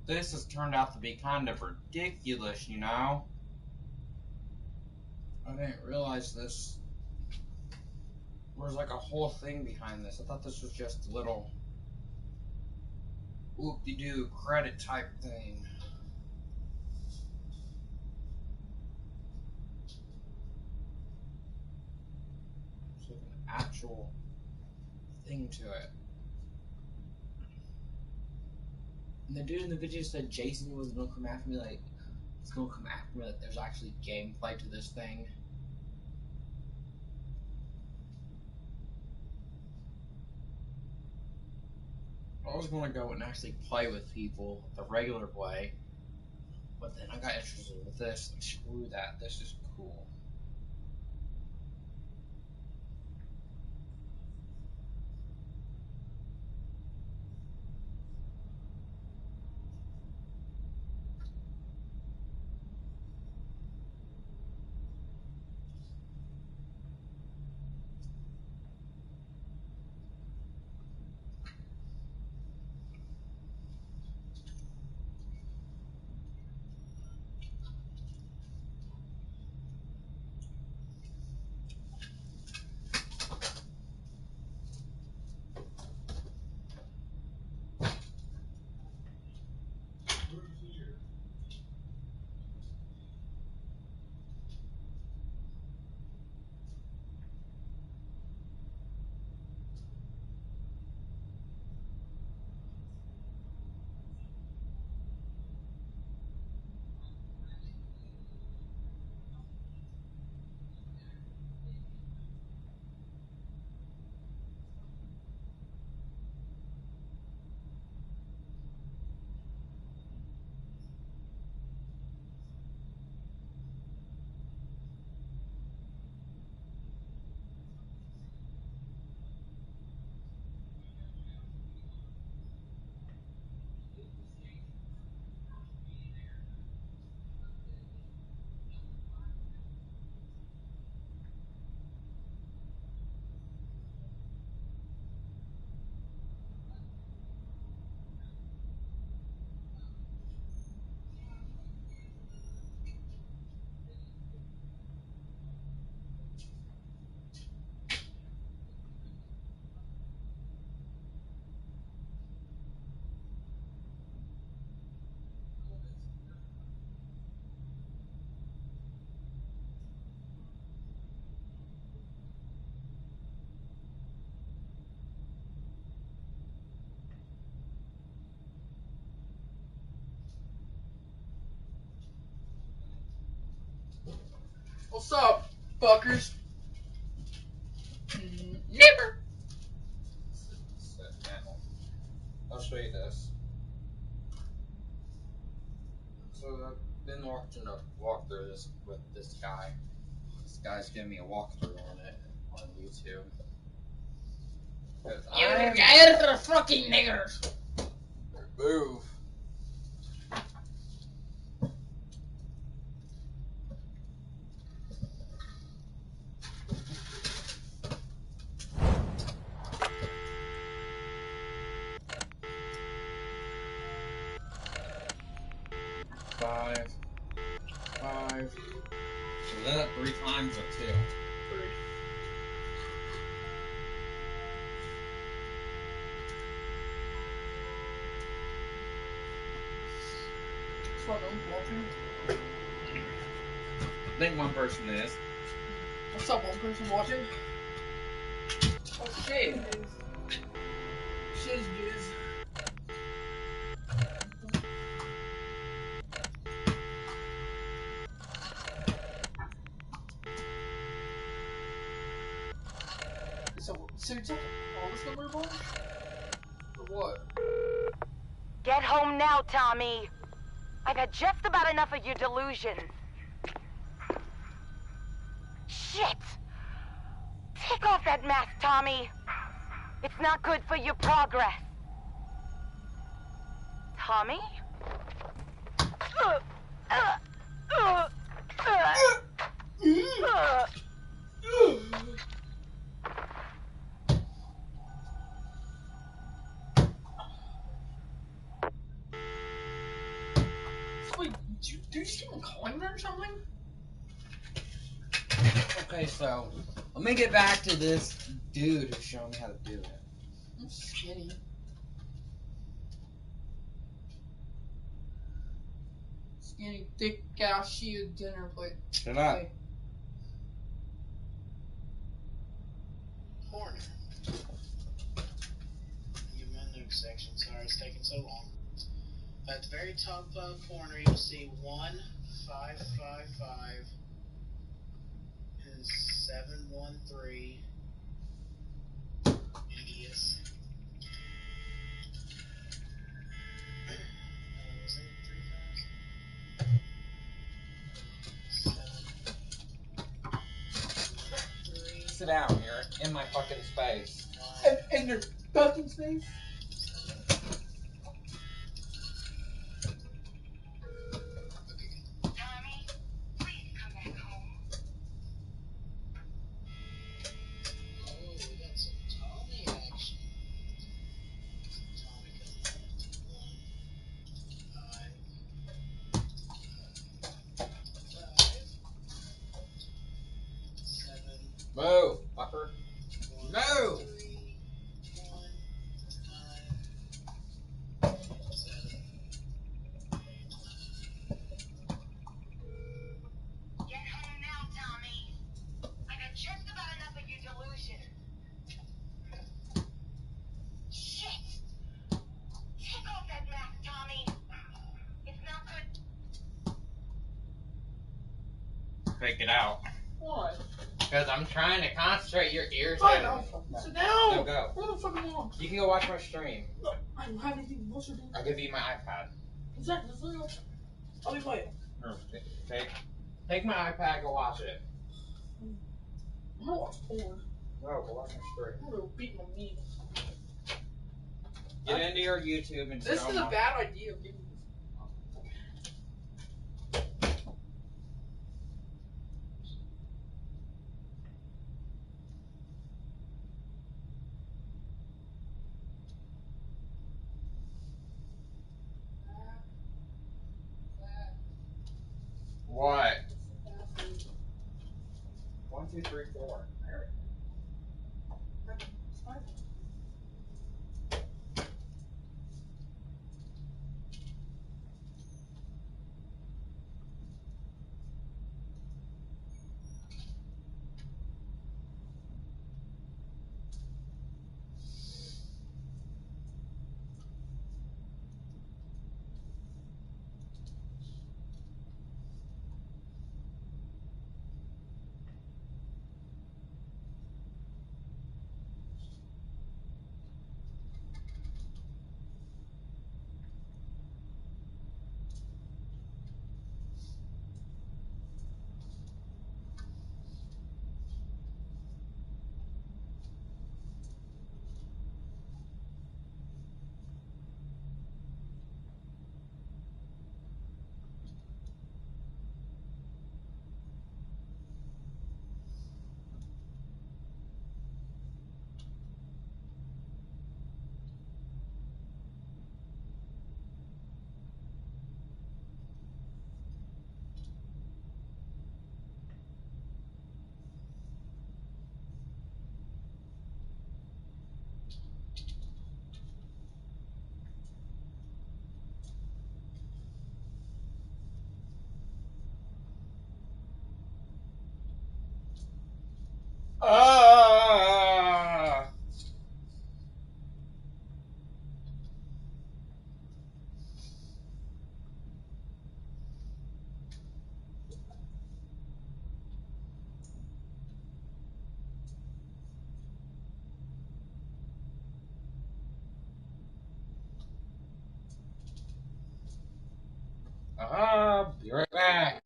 This has turned out to be kind of ridiculous, you know? I didn't realize this. There was like a whole thing behind this. I thought this was just a little whoop-de-doo credit type thing. It's like an actual thing to it. And the dude in the video said Jason was gonna come after me, like, it's gonna come after me, like, there's actually gameplay to this thing. I was gonna go and actually play with people the regular way, but then I got interested with this. Like, screw that, this is cool. What's up, fuckers? Never. I'll show you this. So I've been watching a walkthrough this with this guy. This guy's giving me a walkthrough on it on YouTube. You guys are fucking niggers. Move. 5. So that 3 times or 2? 3. That's what I'm watching. I think one person is. What's up, one person watching? Oh shit! Shiz jizz. So you took all this number bomb? Or what? Get home now, Tommy. I've had just about enough of your delusions. Shit! Take off that mask, Tommy. It's not good for your progress. Tommy? Wait, do you see him calling her or something? Okay, so let me get back to this dude who's showing me how to do it. I'm skinny. Skinny, thick ass shield dinner plate. Shut up. Okay. Corner. The menu section. Sorry it's taking so long. At the very top corner, you'll see 1555 and 713. Idiots. Was it 3,000? Sit down, you're in my fucking space. In your fucking space? Tommy, please come back home. Oh, we got some Tommy action. Tommy coming up. 1, 5, 7, Move, fucker. 1, No! 3, 1, 5, 7. Get home now, Tommy. I've had just about enough of your delusions. Shit! Take off that mask, Tommy. It's not good. Take it out. What? Because I'm trying to concentrate, your ears. Fine, I'll sit down! So go. What the fuck am I on? You can go watch my stream. Look, I don't have anything else to do. I'll give you my iPad. Exactly, let's go. I'll be waiting. Take my iPad, go watch it. I'm gonna watch porn. No, go watch my stream. I'm gonna beat my meat. Get into your YouTube and This is a bad idea, dude. What? 1, 2, 3, 4. There Ah! Be right back.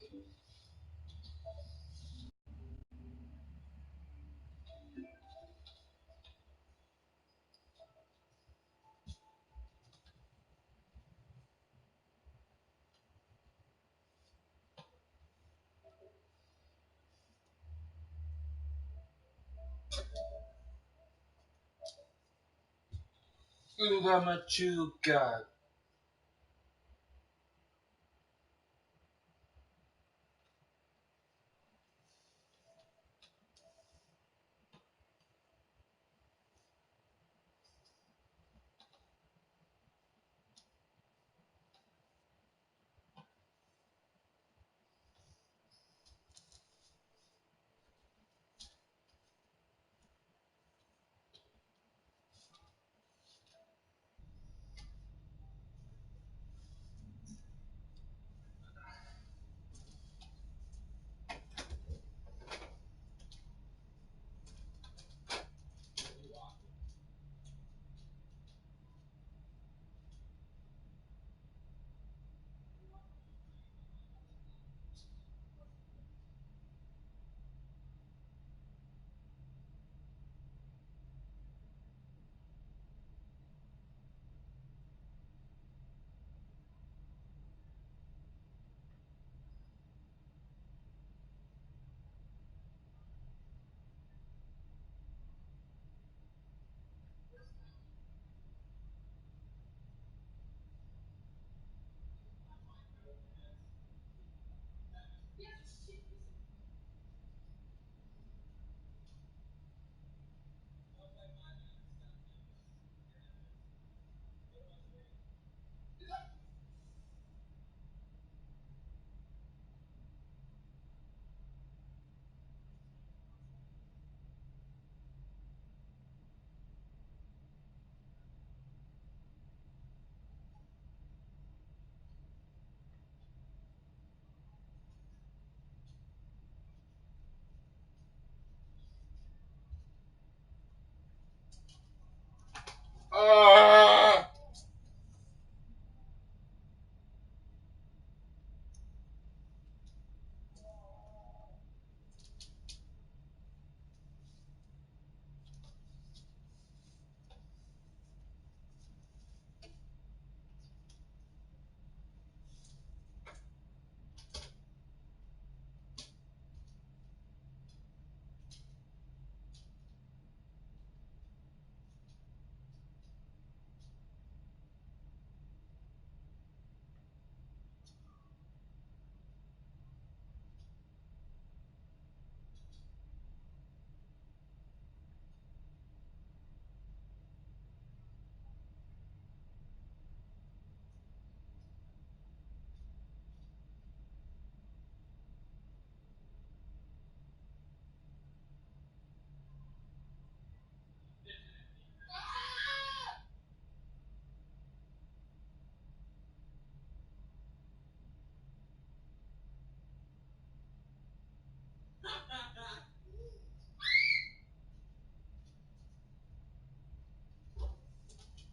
Uga Machuca. Ah!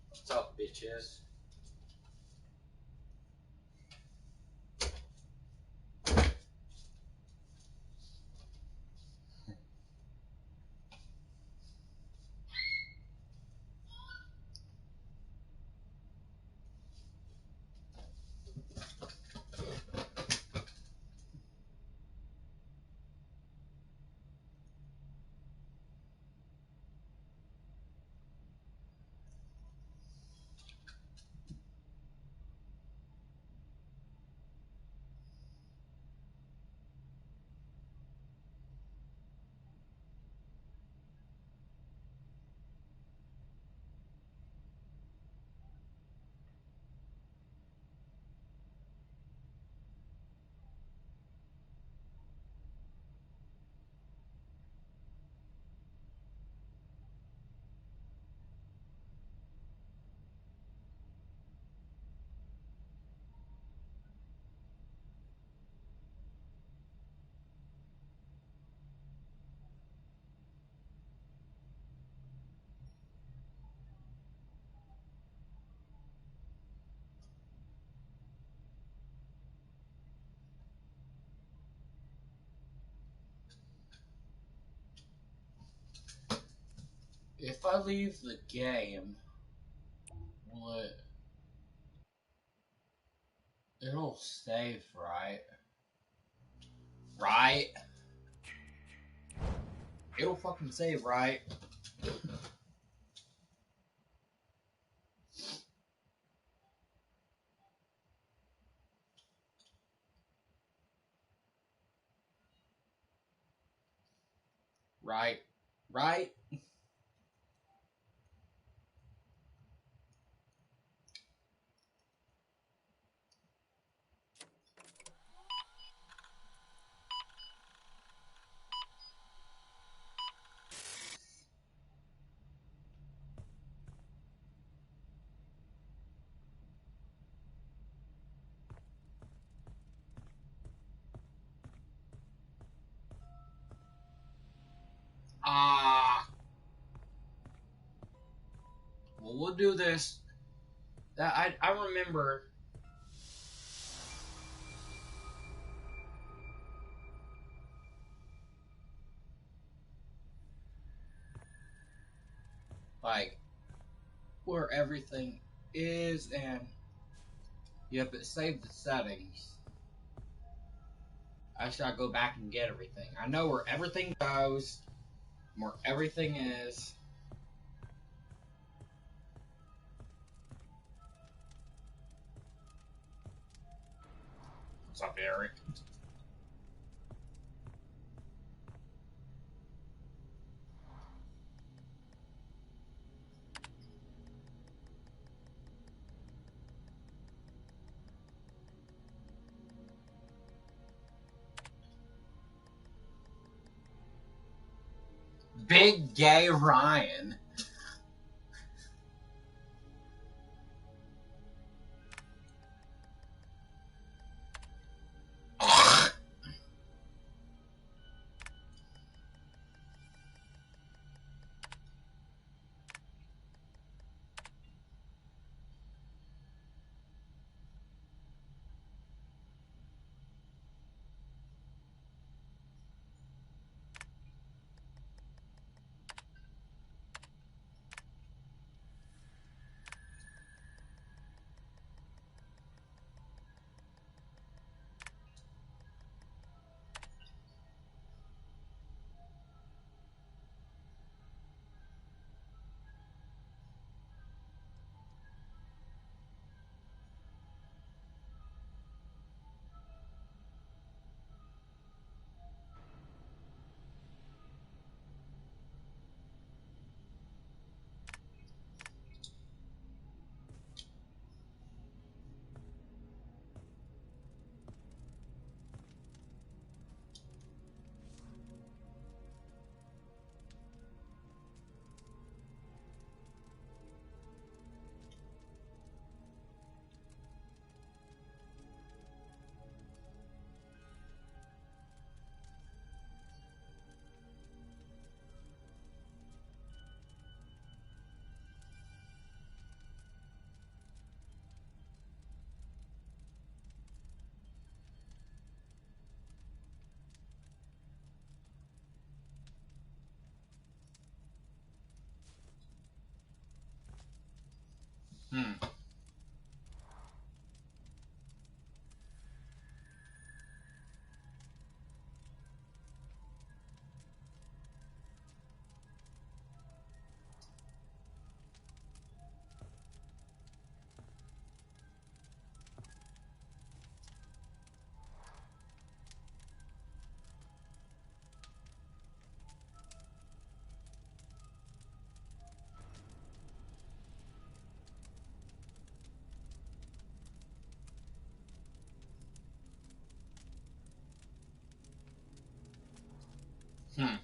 What's up, bitches? I leave the game, will it... It'll save, right? Right? It'll fucking save, right? Right? Right? Well, we'll do this. I remember. Like, where everything is, and yep, it saved the settings. I just gotta go back and get everything. I know where everything goes, where everything is. What's up, Eric? Big gay Ryan. Hmm. Hmm.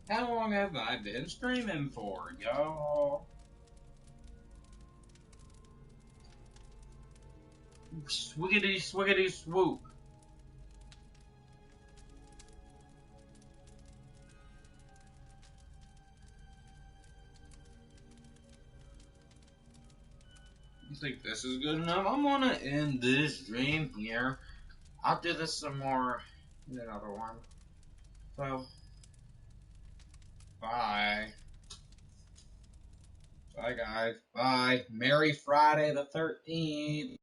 How long have I been streaming for, y'all? Swiggity swiggity swoop. You think this is good enough? I'm gonna end this stream here. I'll do this some more in another one. So, Bye. Bye, guys. Bye. Merry Friday the 13th.